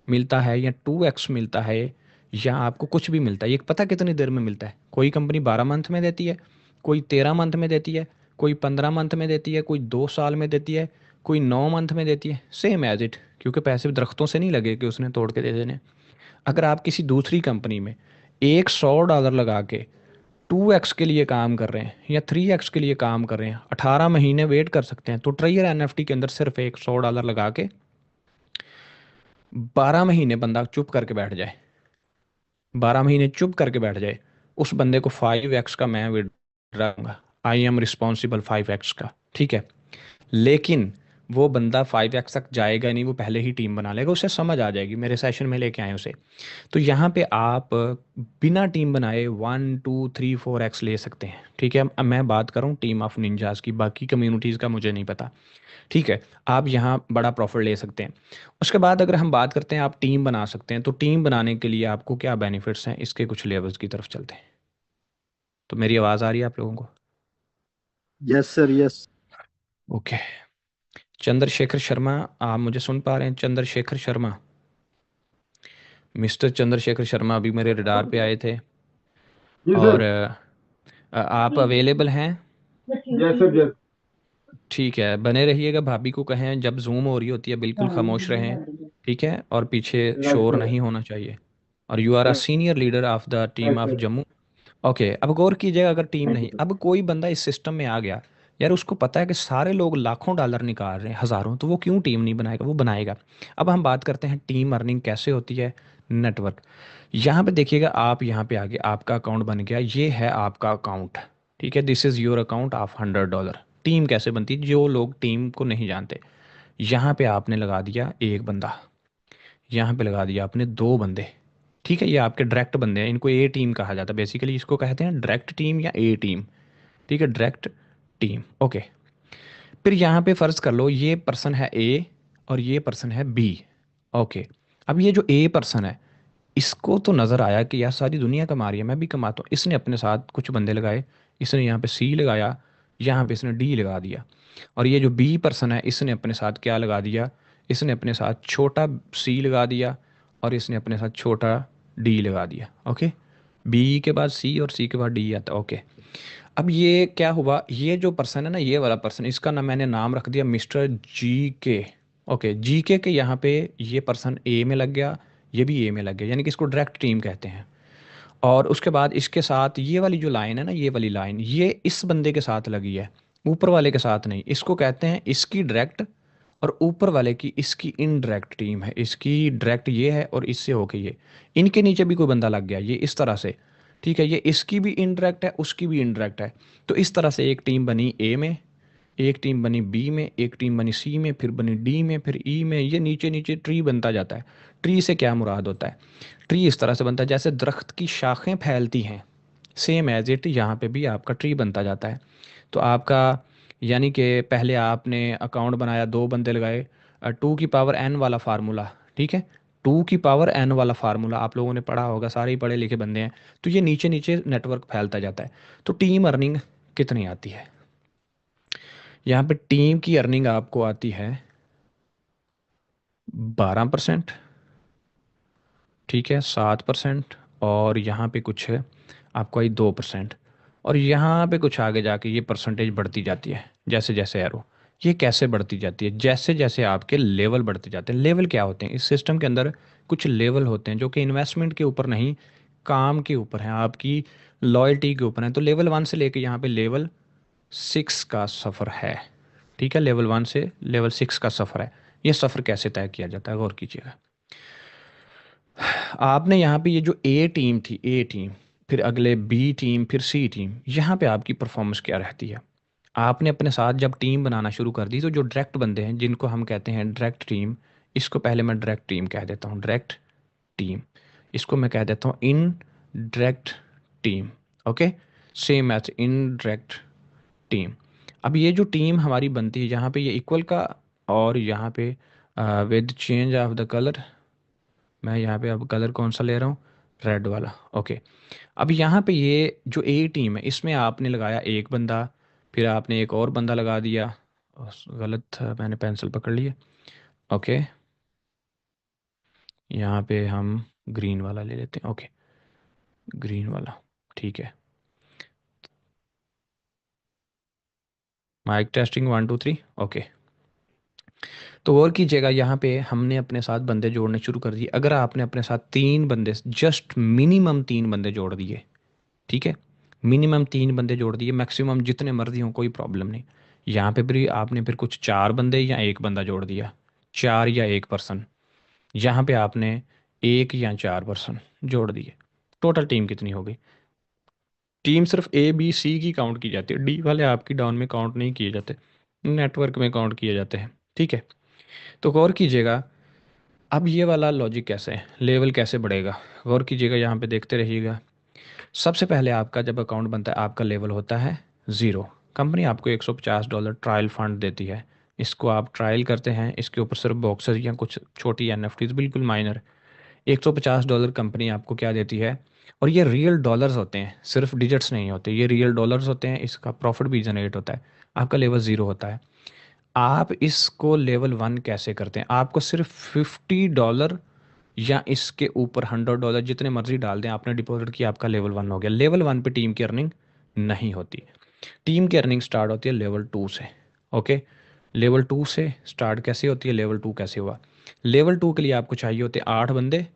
मिलता है या 2x मिलता है या आपको कुछ भी मिलता है, ये पता कितनी देर में मिलता है? कोई कंपनी 12 मंथ में देती है, कोई 13 मंथ में देती है, कोई 15 मंथ में देती है, कोई 2 साल में देती है, कोई 9 मंथ में देती है, सेम एज इट, क्योंकि पैसे दरख्तों से नहीं लगे कि उसने तोड़ के दे देने। अगर आप किसी दूसरी कंपनी में एक $100 लगा के 2x के लिए काम कर रहे हैं या 3x के लिए काम कर रहे हैं, 18 महीने वेट कर सकते हैं, तो ट्रेयर एनएफटी के अंदर सिर्फ एक $100 लगा के 12 महीने बंदा चुप करके बैठ जाए, 12 महीने चुप करके बैठ जाए, उस बंदे को 5x का मैं विड्रा दूंगा। आई एम रिस्पॉन्सिबल 5x का, ठीक है। लेकिन वो बंदा 5x तक जाएगा नहीं, वो पहले ही टीम बना लेगा, उसे समझ आ जाएगी, मेरे सेशन में लेके आए उसे। तो यहाँ पे आप बिना टीम बनाए 1 2 3 4x ले सकते हैं, ठीक है। अब मैं बात कर रहा हूँ टीम ऑफ निंजास की, बाकी कम्युनिटीज़ का मुझे नहीं पता, ठीक है। आप यहाँ बड़ा प्रॉफिट ले सकते हैं। उसके बाद अगर हम बात करते हैं आप टीम बना सकते हैं, तो टीम बनाने के लिए आपको क्या बेनिफिट्स हैं, इसके कुछ लेवल्स की तरफ चलते हैं। तो मेरी आवाज़ आ रही है आप लोगों को? Yes sir, yes. Okay. Chandrashekhar Sharma, आप मुझे सुन पा रहे हैं? चंद्रशेखर शर्मा, मिस्टर चंद्रशेखर शर्मा अभी मेरे रडार पे आए थे। जी और सर। आप अवेलेबल हैं? Yes sir, yes. ठीक है, बने रहिएगा। भाभी को कहें जब जूम हो रही होती है बिल्कुल खामोश रहें, ठीक है, और पीछे राइट शोर सर। नहीं होना चाहिए। और you are a senior leader of the team right off sir. Jammu. Okay, अब गौर कीजिएगा, अगर टीम थैंक यू नहीं, सर। अब कोई बंदा इस सिस्टम में आ गया, यार उसको पता है कि सारे लोग लाखों डॉलर निकाल रहे हैं, हज़ारों, तो वो क्यों टीम नहीं बनाएगा? वो बनाएगा। अब हम बात करते हैं टीम अर्निंग कैसे होती है। नेटवर्क, यहाँ पे देखिएगा, आप यहाँ पे आगे आपका अकाउंट बन गया, ये है आपका अकाउंट, ठीक है। This is your account of $100। Team कैसे बनती है, जो लोग टीम को नहीं जानते, यहाँ पे आपने लगा दिया एक बंदा, यहाँ पे लगा दिया आपने दो बंदे, ठीक है। ये आपके डायरेक्ट बंदे हैं, इनको ए टीम कहा जाता है बेसिकली, इसको कहते हैं डायरेक्ट टीम या ए टीम, ठीक है, डायरेक्ट टीम। ओके, फिर यहाँ पे फर्ज कर लो ये पर्सन है ए और ये पर्सन है बी। ओके, अब ये जो ए पर्सन है, इसको तो नज़र आया कि यार सारी दुनिया कमा रही है, मैं भी कमाता हूँ, इसने अपने साथ कुछ बंदे लगाए, इसने यहाँ पे सी लगाया, यहाँ पे इसने डी लगा दिया। और ये जो बी पर्सन है, इसने अपने साथ क्या लगा दिया, इसने अपने साथ छोटा सी लगा दिया और इसने अपने साथ छोटा डी लगा दिया। ओके, बी के बाद सी और सी के बाद डी आता है। ओके, अब ये क्या हुआ, ये जो पर्सन है ना, ये वाला पर्सन, इसका ना मैंने नाम रख दिया मिस्टर जी के। ओके, जी के यहाँ पे ये पर्सन ए में लग गया, ये भी ए में लग गया, यानी कि इसको डायरेक्ट टीम कहते हैं। और उसके बाद इसके साथ ये वाली जो लाइन है ना, ये वाली लाइन, ये इस बंदे के साथ लगी है, ऊपर वाले के साथ नहीं, इसको कहते हैं इसकी डायरेक्ट, और ऊपर वाले की इसकी इनडायरेक्ट टीम है। इसकी डायरेक्ट ये है और इससे होके ये, इनके नीचे भी कोई बंदा लग गया, ये इस तरह से, ठीक है। ये इसकी भी इनडायरेक्ट है, उसकी भी इनडायरेक्ट है। तो इस तरह से एक टीम बनी ए में, एक टीम बनी बी में, एक टीम बनी सी में, फिर बनी डी में, फिर ई में, ये नीचे नीचे ट्री बनता जाता है। ट्री से क्या मुराद होता है, ट्री इस तरह से बनता है जैसे दरख्त की शाखें फैलती हैं, सेम एज इट यहाँ पे भी आपका ट्री बनता जाता है। तो आपका, यानी कि पहले आपने अकाउंट बनाया, दो बंदे लगाए, 2 की पावर n वाला फार्मूला, ठीक है। 2 की पावर n वाला फार्मूला आप लोगों ने पढ़ा होगा, सारे ही पढ़े लिखे बंदे हैं। तो ये नीचे नीचे नेटवर्क फैलता जाता है। तो टीम अर्निंग कितनी आती है, यहाँ पे टीम की अर्निंग आपको आती है 12%, ठीक है, 7%, और यहाँ पे कुछ है आपको आई 2%। और यहाँ पे कुछ आगे जाके ये परसेंटेज बढ़ती जाती है जैसे जैसे एरो। ये कैसे बढ़ती जाती है, जैसे जैसे आपके लेवल बढ़ते जाते हैं। लेवल क्या होते हैं इस सिस्टम के अंदर, कुछ लेवल होते हैं जो कि इन्वेस्टमेंट के ऊपर नहीं, काम के ऊपर हैं, आपकी लॉयल्टी के ऊपर हैं। तो लेवल 1 से लेके यहाँ पे लेवल 6 का सफ़र है, ठीक है। लेवल 1 से लेवल 6 का सफ़र है। ये सफ़र कैसे तय किया जाता है, गौर कीजिएगा। आपने यहाँ पे ये जो ए टीम थी, ए टीम, फिर अगले बी टीम, फिर सी टीम, यहाँ पे आपकी परफॉर्मेंस क्या रहती है। आपने अपने साथ जब टीम बनाना शुरू कर दी, तो जो डायरेक्ट बंदे हैं जिनको हम कहते हैं डायरेक्ट टीम, इसको पहले मैं डायरेक्ट टीम कह देता हूँ, डायरेक्ट टीम, इसको मैं कह देता हूँ indirect team. Okay, same as indirect team. अब ये जो टीम हमारी बनती है, यहाँ पे ये इक्वल का, और यहाँ पे with change of the colour, मैं यहाँ पे अब कलर कौन सा ले रहा हूँ, रेड वाला। ओके, अब यहाँ पे ये जो ए टीम है, इसमें आपने लगाया एक बंदा, फिर आपने एक और बंदा लगा दिया, गलत था, मैंने पेंसिल पकड़ ली है। ओके, यहाँ पे हम ग्रीन वाला ले लेते हैं। ओके, ग्रीन वाला ठीक है। Mic testing 1 2 3। ओके, तो गौर कीजिएगा यहाँ पे हमने अपने साथ बंदे जोड़ने शुरू कर दिए। अगर आपने अपने साथ 3 बंदे, जस्ट मिनिमम 3 बंदे जोड़ दिए, ठीक है, मिनिमम 3 बंदे जोड़ दिए, मैक्सिमम जितने मर्जी हों कोई प्रॉब्लम नहीं। यहाँ पे भी आपने फिर कुछ 4 बंदे या एक बंदा जोड़ दिया, 4 या 1 पर्सन। यहाँ पे आपने 1 या 4 पर्सन जोड़ दिए। टोटल टीम कितनी हो गई? टीम सिर्फ ABC की काउंट की जाती है, डी वाले आपकी डाउन में काउंट नहीं किए जाते, नेटवर्क में काउंट किए जाते हैं, ठीक है। तो गौर कीजिएगा, अब ये वाला लॉजिक कैसे है, लेवल कैसे बढ़ेगा, गौर कीजिएगा, यहाँ पे देखते रहिएगा। सबसे पहले आपका जब अकाउंट बनता है आपका लेवल होता है 0। कंपनी आपको $150 ट्रायल फंड देती है। इसको आप ट्रायल करते हैं, इसके ऊपर सिर्फ बॉक्सेस या कुछ छोटी NFTs बिल्कुल माइनर। $150 कंपनी आपको क्या देती है, और ये रियल डॉलर्स होते हैं, सिर्फ डिजिट्स नहीं होते, ये रियल डॉलर्स होते हैं। इसका प्रॉफिट भी जनरेट होता है। आपका लेवल 0 होता है। आप इसको लेवल 1 कैसे करते हैं? आपको सिर्फ $50 या इसके ऊपर $100 जितने मर्जी डाल दें, आपने डिपॉजिट किया, आपका लेवल 1 हो गया। लेवल 1 पे टीम की अर्निंग नहीं होती। टीम की अर्निंग स्टार्ट होती है लेवल 2 से। ओके, लेवल 2 से स्टार्ट कैसे होती है, लेवल 2 कैसे हुआ? लेवल 2 के लिए आपको चाहिए होते 8 बंदे।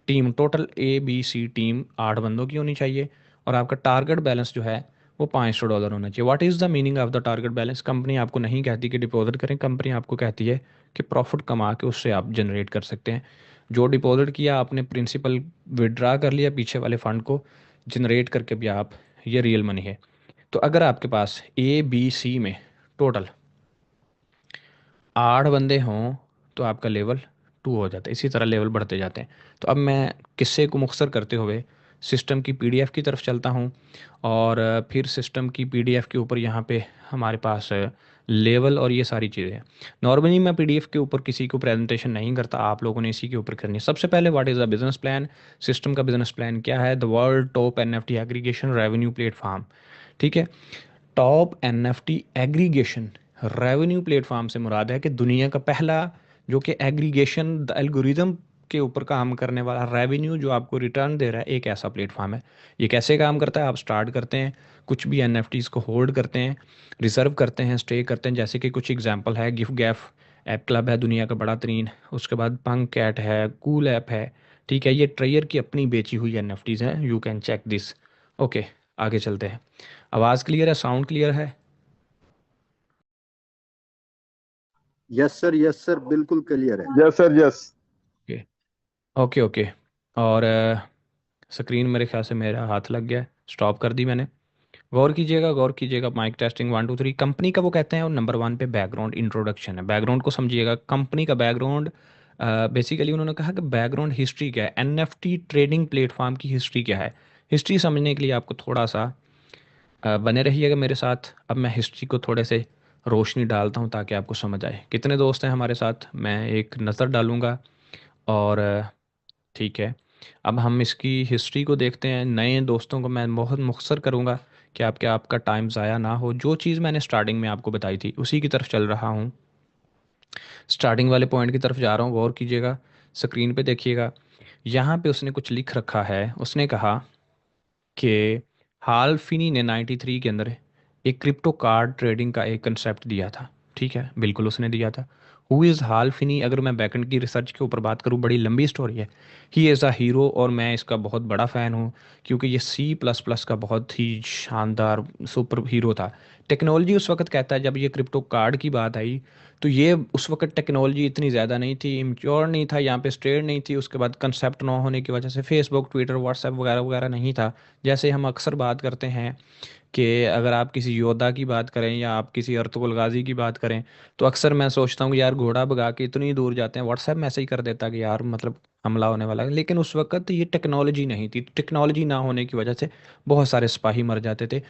टीम टोटल ABC टीम 8 बंदों की होनी चाहिए, और आपका टारगेट बैलेंस जो है वो $500 होना चाहिए। What is the meaning of the target balance? Company आपको नहीं कहती कि डिपॉजिट करें, कंपनी आपको कहती है कि प्रॉफिट कमा के उससे आप जनरेट कर सकते हैं। जो डिपॉजिट किया आपने, प्रिंसिपल विड्रा कर लिया पीछे वाले फंड को जनरेट करके भी आप, ये रियल मनी है। तो अगर आपके पास ABC में टोटल 8 बंदे हों तो आपका लेवल 2 हो जाता है। इसी तरह लेवल बढ़ते जाते हैं। तो अब मैं किस्से को मुख्तसर करते हुए सिस्टम की PDF की तरफ चलता हूँ, और फिर सिस्टम की PDF के ऊपर यहाँ पे हमारे पास लेवल और ये सारी चीज़ें हैं। नॉर्मली मैं PDF के ऊपर किसी को प्रेजेंटेशन नहीं करता, आप लोगों ने इसी के ऊपर करनी है। सबसे पहले what is the business plan? System का बिजनेस प्लान क्या है? The world top NFT aggregation revenue platform, ठीक है। Top NFT aggregation revenue platform से मुराद है कि दुनिया का पहला जो कि एग्रीगेशन द एल्गोरिदम के ऊपर काम करने वाला, रेवेन्यू जो आपको रिटर्न दे रहा है, एक ऐसा प्लेटफॉर्म है। ये कैसे काम करता है? आप स्टार्ट करते हैं, कुछ भी NFTs को होल्ड करते हैं, रिजर्व करते हैं, स्टे करते हैं। जैसे कि कुछ एग्जांपल है, गिफ्ट गैफ ऐप क्लब है दुनिया का बड़ा तरीन, उसके बाद पंक कैट है, कूल ऐप है, ठीक है। ये ट्रेयर की अपनी बेची हुई NFTs हैं, you can check this. Okay, आगे चलते हैं। आवाज़ क्लियर है? साउंड क्लियर है? यस सर बिल्कुल क्लियर है। Yes sir yes. Okay okay okay. और स्क्रीन मेरे ख्याल से मेरा हाथ लग गया है, स्टॉप कर दी मैंने। गौर कीजिएगा, गौर कीजिएगा। Mic testing 1 2 3। कंपनी का वो कहते हैं, और नंबर 1 पे बैकग्राउंड इंट्रोडक्शन है। बैकग्राउंड को समझिएगा, कंपनी का बैकग्राउंड। बेसिकली उन्होंने कहा कि बैकग्राउंड हिस्ट्री क्या है, NFT ट्रेडिंग प्लेटफॉर्म की हिस्ट्री क्या है। हिस्ट्री समझने के लिए आपको थोड़ा सा बने रहिएगा मेरे साथ। अब मैं हिस्ट्री को थोड़े से रोशनी डालता हूँ ताकि आपको समझ आए। कितने दोस्त हैं हमारे साथ? मैं एक नज़र डालूंगा, और ठीक है। अब हम इसकी हिस्ट्री को देखते हैं। नए दोस्तों को मैं बहुत मुख्तसर करूँगा कि आपका टाइम ज़ाया ना हो। जो चीज़ मैंने स्टार्टिंग में आपको बताई थी उसी की तरफ चल रहा हूँ, स्टार्टिंग वाले पॉइंट की तरफ जा रहा हूँ। गौर कीजिएगा, स्क्रीन पे देखिएगा। यहाँ पे उसने कुछ लिख रखा है। उसने कहा कि हाल फिनी ने 93 के अंदर एक क्रिप्टो कार्ड ट्रेडिंग का एक कंसेप्ट दिया था, ठीक है, बिल्कुल उसने दिया था। Who is hall Finney? अगर मैं बैकएंड की रिसर्च के ऊपर बात करूँ, बड़ी लंबी स्टोरी है। ही इज़ अ हीरो, और मैं इसका बहुत बड़ा फ़ैन हूँ, क्योंकि ये C++ का बहुत ही शानदार सुपर हीरो था। टेक्नोलॉजी उस वक्त कहता है जब ये क्रिप्टो कार्ड की बात आई, तो ये उस वक्त टेक्नोलॉजी इतनी ज़्यादा नहीं थी, इम्च्योर नहीं था, यहाँ पे स्ट्रेट नहीं थी। उसके बाद कंसेप्ट ना होने की वजह से फेसबुक, ट्विटर, व्हाट्सएप वगैरह वगैरह नहीं था। जैसे हम अक्सर बात करते हैं कि अगर आप किसी योद्धा की बात करें या आप किसी अर्तुगरुल गाजी की बात करें, तो अक्सर मैं सोचता हूँ कि यार घोड़ा भगा के इतनी दूर जाते हैं, व्हाट्सएप मैसेज कर देता कि यार मतलब हमला होने वाला है। लेकिन उस वक्त ये टेक्नोलॉजी नहीं थी। टेक्नोलॉजी ना होने की वजह से बहुत सारे सिपाही मर जाते थे।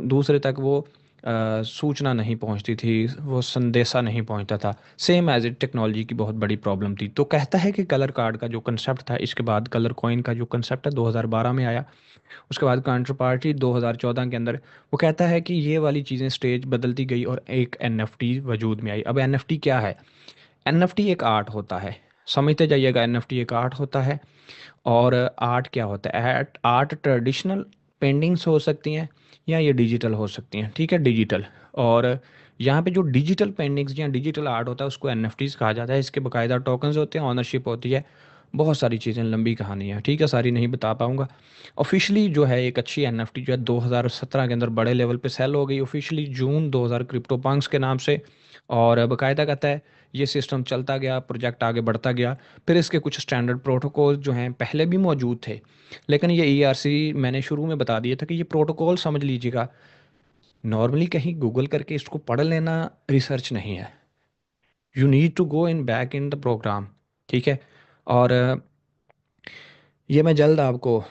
दूसरे तक वो सूचना नहीं पहुंचती थी, वो संदेशा नहीं पहुंचता था। सेम एज इट टेक्नोलॉजी की बहुत बड़ी प्रॉब्लम थी। तो कहता है कि कलर कार्ड का जो कंसेप्ट था, इसके बाद कलर कॉइन का जो कंसेप्ट है 2012 में आया। उसके बाद काउंटर पार्टी 2014 के अंदर। वो कहता है कि ये वाली चीज़ें स्टेज बदलती गई और एक NFT वजूद में आई। अब NFT क्या है? NFT एक आर्ट होता है। समझते जाइएगा, एनएफटी एक आर्ट होता है। और आर्ट क्या होता है? आर्ट आर्ट ट्रेडिशनल पेंटिंग्स हो सकती हैं या ये डिजिटल हो सकती हैं, ठीक है, डिजिटल। और यहाँ पे जो डिजिटल पेंटिंग्स या डिजिटल आर्ट होता है उसको एनएफटीज कहा जाता है। इसके बाकायदा टोकन्स होते हैं, ऑनरशिप होती है, बहुत सारी चीज़ें, लंबी कहानी है, ठीक है, सारी नहीं बता पाऊंगा। ऑफिशियली जो है एक अच्छी एनएफटी जो है 2017 के अंदर बड़े लेवल पे सेल हो गई, ऑफिशियली जून 2000 क्रिप्टो पंक्स के नाम से। और बाकायदा कहता है ये सिस्टम चलता गया, प्रोजेक्ट आगे बढ़ता गया। फिर इसके कुछ स्टैंडर्ड प्रोटोकॉल जो हैं पहले भी मौजूद थे, लेकिन ये ईआरसी मैंने शुरू में बता दिया था कि ये प्रोटोकॉल समझ लीजिएगा, नॉर्मली कहीं गूगल करके इसको पढ़ लेना रिसर्च नहीं है। You need to go in back in the program, ठीक है। और ये मैं जल्द आपको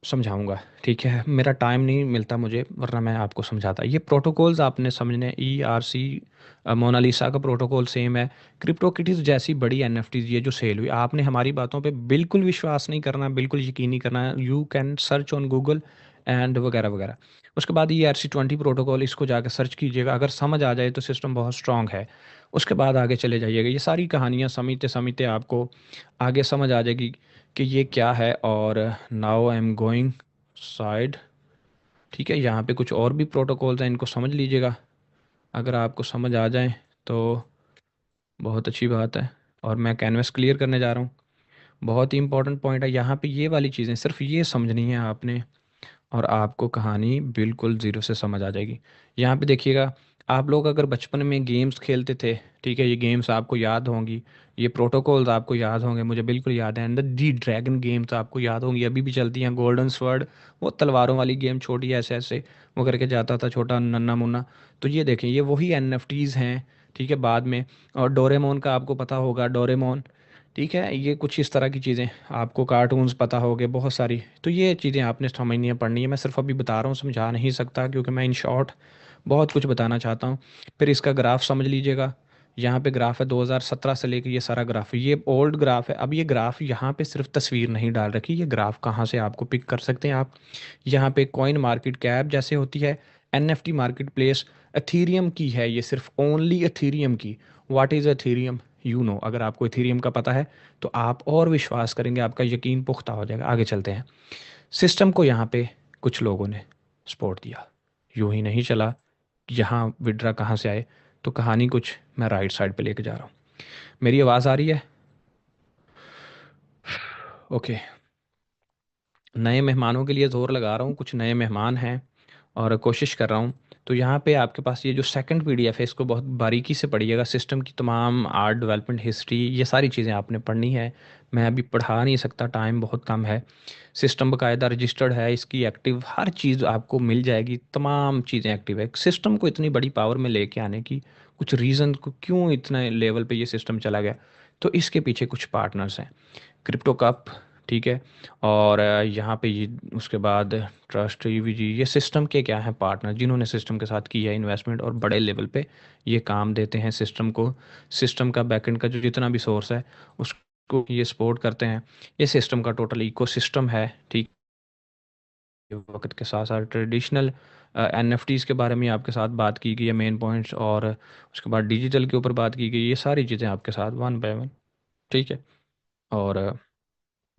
समझाऊंगा, ठीक है, मेरा टाइम नहीं मिलता मुझे, वरना मैं आपको समझाता। ये प्रोटोकॉल्स आपने समझने, ई आर सी, मोनालिसा का प्रोटोकॉल सेम है। क्रिप्टो किटीज जैसी बड़ी एनएफटीज ये जो सेल हुई, आपने हमारी बातों पे बिल्कुल विश्वास नहीं करना, बिल्कुल यकीन नहीं करना। You can search on Google and वगैरह वगैरह। उसके बाद ERC-20 प्रोटोकॉल, इसको जाकर सर्च कीजिएगा, अगर समझ आ जाए तो सिस्टम बहुत स्ट्रांग है। उसके बाद आगे चले जाइएगा, ये सारी कहानियाँ समझते समझते आपको आगे समझ आ जाएगी कि ये क्या है। और now I am going side, ठीक है, यहाँ पे कुछ और भी प्रोटोकॉल्स हैं, इनको समझ लीजिएगा, अगर आपको समझ आ जाए तो बहुत अच्छी बात है। और मैं कैनवस क्लियर करने जा रहा हूँ। बहुत ही इंपॉर्टेंट पॉइंट है यहाँ पे, ये वाली चीज़ें सिर्फ ये समझनी है आपने, और आपको कहानी बिल्कुल ज़ीरो से समझ आ जाएगी। यहाँ पे देखिएगा, आप लोग अगर बचपन में गेम्स खेलते थे, ठीक है, ये गेम्स आपको याद होंगी, ये प्रोटोकॉल्स आपको याद होंगे, मुझे बिल्कुल याद है। एंड दी ड्रैगन गेम्स आपको याद होंगी, अभी भी चलती हैं। गोल्डन स्वर्ड, वो तलवारों वाली गेम, छोटी ऐसे ऐसे वो करके जाता था, छोटा नन्ना मुन्ना। तो ये देखें, ये वही एनएफटीज हैं, ठीक है, बाद में। और डोरेमोन का आपको पता होगा, डोरेमोन, ठीक है, ये कुछ इस तरह की चीज़ें, आपको कार्टून्स पता होंगे बहुत सारी। तो ये चीज़ें आपने समझनी है, पढ़नी है, मैं सिर्फ अभी बता रहा हूँ, समझा नहीं सकता, क्योंकि मैं इन शॉर्ट बहुत कुछ बताना चाहता हूँ। फिर इसका ग्राफ समझ लीजिएगा, यहाँ पे ग्राफ है 2017 से लेकर, ये सारा ग्राफ है, ये ओल्ड ग्राफ है। अब ये ग्राफ यहाँ पे सिर्फ तस्वीर नहीं डाल रखी, ये ग्राफ कहाँ से आपको पिक कर सकते हैं आप, यहाँ पे कॉइन मार्केट कैप जैसे होती है, एनएफटी मार्केट प्लेस, एथीरियम की है ये, सिर्फ ओनली एथीरियम की। What is Ethereum, you know, अगर आपको इथेरियम का पता है तो आप और विश्वास करेंगे, आपका यकीन पुख्ता हो जाएगा। आगे चलते हैं। सिस्टम को यहाँ पे कुछ लोगों ने सपोर्ट दिया, यूं ही नहीं चला। यहाँ विड्रा कहाँ से आए, तो कहानी कुछ मैं राइट साइड पे लेके जा रहा हूँ। मेरी आवाज़ आ रही है? ओके। नए मेहमानों के लिए ज़ोर लगा रहा हूँ, कुछ नए मेहमान हैं और कोशिश कर रहा हूँ। तो यहाँ पे आपके पास ये जो सेकंड पीडीएफ है, इसको बहुत बारीकी से पढ़िएगा, सिस्टम की तमाम आर्ट डेवलपमेंट हिस्ट्री, ये सारी चीज़ें आपने पढ़नी है। मैं अभी पढ़ा नहीं सकता, टाइम बहुत कम है। सिस्टम बाकायदा रजिस्टर्ड है, इसकी एक्टिव हर चीज़ आपको मिल जाएगी, तमाम चीज़ें एक्टिव है। सिस्टम को इतनी बड़ी पावर में लेके आने की कुछ रीज़न, को क्यों इतने लेवल पे ये सिस्टम चला गया, तो इसके पीछे कुछ पार्टनर्स हैं। क्रिप्टो कप, ठीक है, और यहाँ पे ये उसके बाद ट्रस्ट ईवीजी, ये सिस्टम के क्या हैं पार्टनर, जिन्होंने सिस्टम के साथ किया है इन्वेस्टमेंट और बड़े लेवल पे ये काम देते हैं सिस्टम को। सिस्टम का बैकएंड का जो जितना भी सोर्स है उसको ये सपोर्ट करते हैं। ये सिस्टम का टोटल इकोसिस्टम है, ठीक। वक्त के साथ साथ ट्रेडिशनल एनएफटीज़ के बारे में आपके साथ बात की गई है, मेन पॉइंट्स, और उसके बाद डिजिटल के ऊपर बात की गई, ये सारी चीज़ें आपके साथ वन बाय वन, ठीक है। और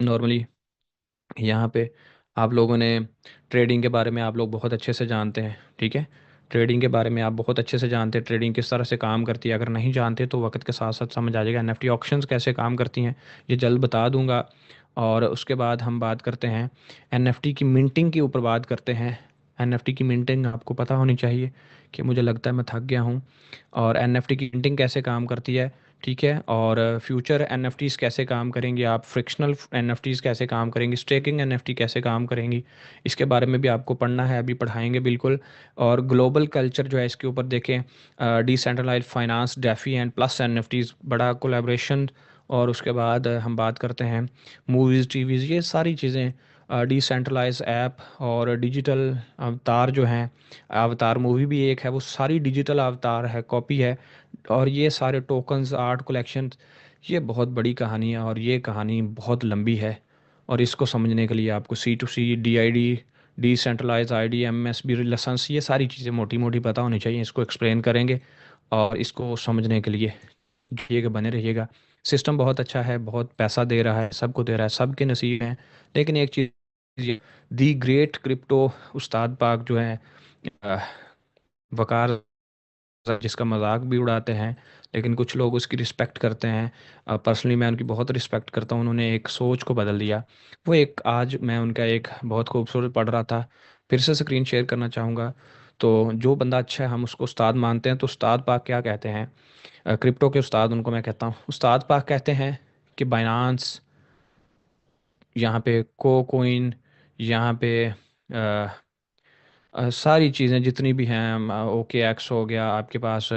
नॉर्मली यहाँ पे आप लोगों ने ट्रेडिंग के बारे में आप लोग बहुत अच्छे से जानते हैं, ठीक है, ट्रेडिंग के बारे में आप बहुत अच्छे से जानते हैं, ट्रेडिंग किस तरह से काम करती है। अगर नहीं जानते तो वक्त के साथ साथ समझ आ जाएगा। एनएफटी ऑक्शंस कैसे काम करती हैं, ये जल्द बता दूंगा। और उसके बाद हम बात करते हैं एनएफटी की मिंटिंग के ऊपर बात करते हैं। एनएफटी की मिंटिंग आपको पता होनी चाहिए, कि मुझे लगता है मैं थक गया हूँ। और एनएफटी की मिंटिंग कैसे काम करती है, ठीक है, और फ्यूचर एनएफटीज़ कैसे काम करेंगी, आप फ्रिक्शनल एनएफटीज़ कैसे काम करेंगी, स्टेकिंग एनएफटी कैसे काम करेंगी, इसके बारे में भी आपको पढ़ना है, अभी पढ़ाएंगे बिल्कुल। और ग्लोबल कल्चर जो है इसके ऊपर देखें, decentralize finance, DeFi and plus NFTs, बड़ा कोलैबोरेशन। और उसके बाद हम बात करते हैं मूवीज़, टीवीज़, ये सारी चीज़ें, डिसेंट्रलाइज ऐप और डिजिटल अवतार जो हैं, अवतार मूवी भी एक है, वो सारी डिजिटल अवतार है, कॉपी है। और ये सारे टोकन्स, आर्ट कलेक्शन, ये बहुत बड़ी कहानी है, और ये कहानी बहुत लंबी है। और इसको समझने के लिए आपको C2C, DID, decentralize ID, MSB license, ये सारी चीज़ें मोटी मोटी पता होनी चाहिए, इसको एक्सप्लेन करेंगे। और इसको समझने के लिए देखिएगा, बने रहिएगा। सिस्टम बहुत अच्छा है, बहुत पैसा दे रहा है, सबको दे रहा है, सबके नसीब हैं। लेकिन एक चीज़, दी ग्रेट क्रिप्टो उस्ताद पाक जो है, अ, वकार, जिसका मजाक भी उड़ाते हैं, लेकिन कुछ लोग उसकी रिस्पेक्ट करते हैं। पर्सनली मैं उनकी बहुत रिस्पेक्ट करता हूँ, उन्होंने एक सोच को बदल दिया। वो एक, आज मैं उनका एक बहुत खूबसूरत पढ़ रहा था, फिर से स्क्रीन शेयर करना चाहूँगा। तो जो बंदा अच्छा है हम उसको उस्ताद मानते हैं, तो उस्ताद पाक क्या कहते हैं, क्रिप्टो के उस्ताद उनको मैं कहता हूँ, उस्ताद पाक कहते हैं कि बाइनांस, यहाँ पे कोइन, यहाँ पे सारी चीज़ें जितनी भी हैं, ओके एक्स हो गया आपके पास,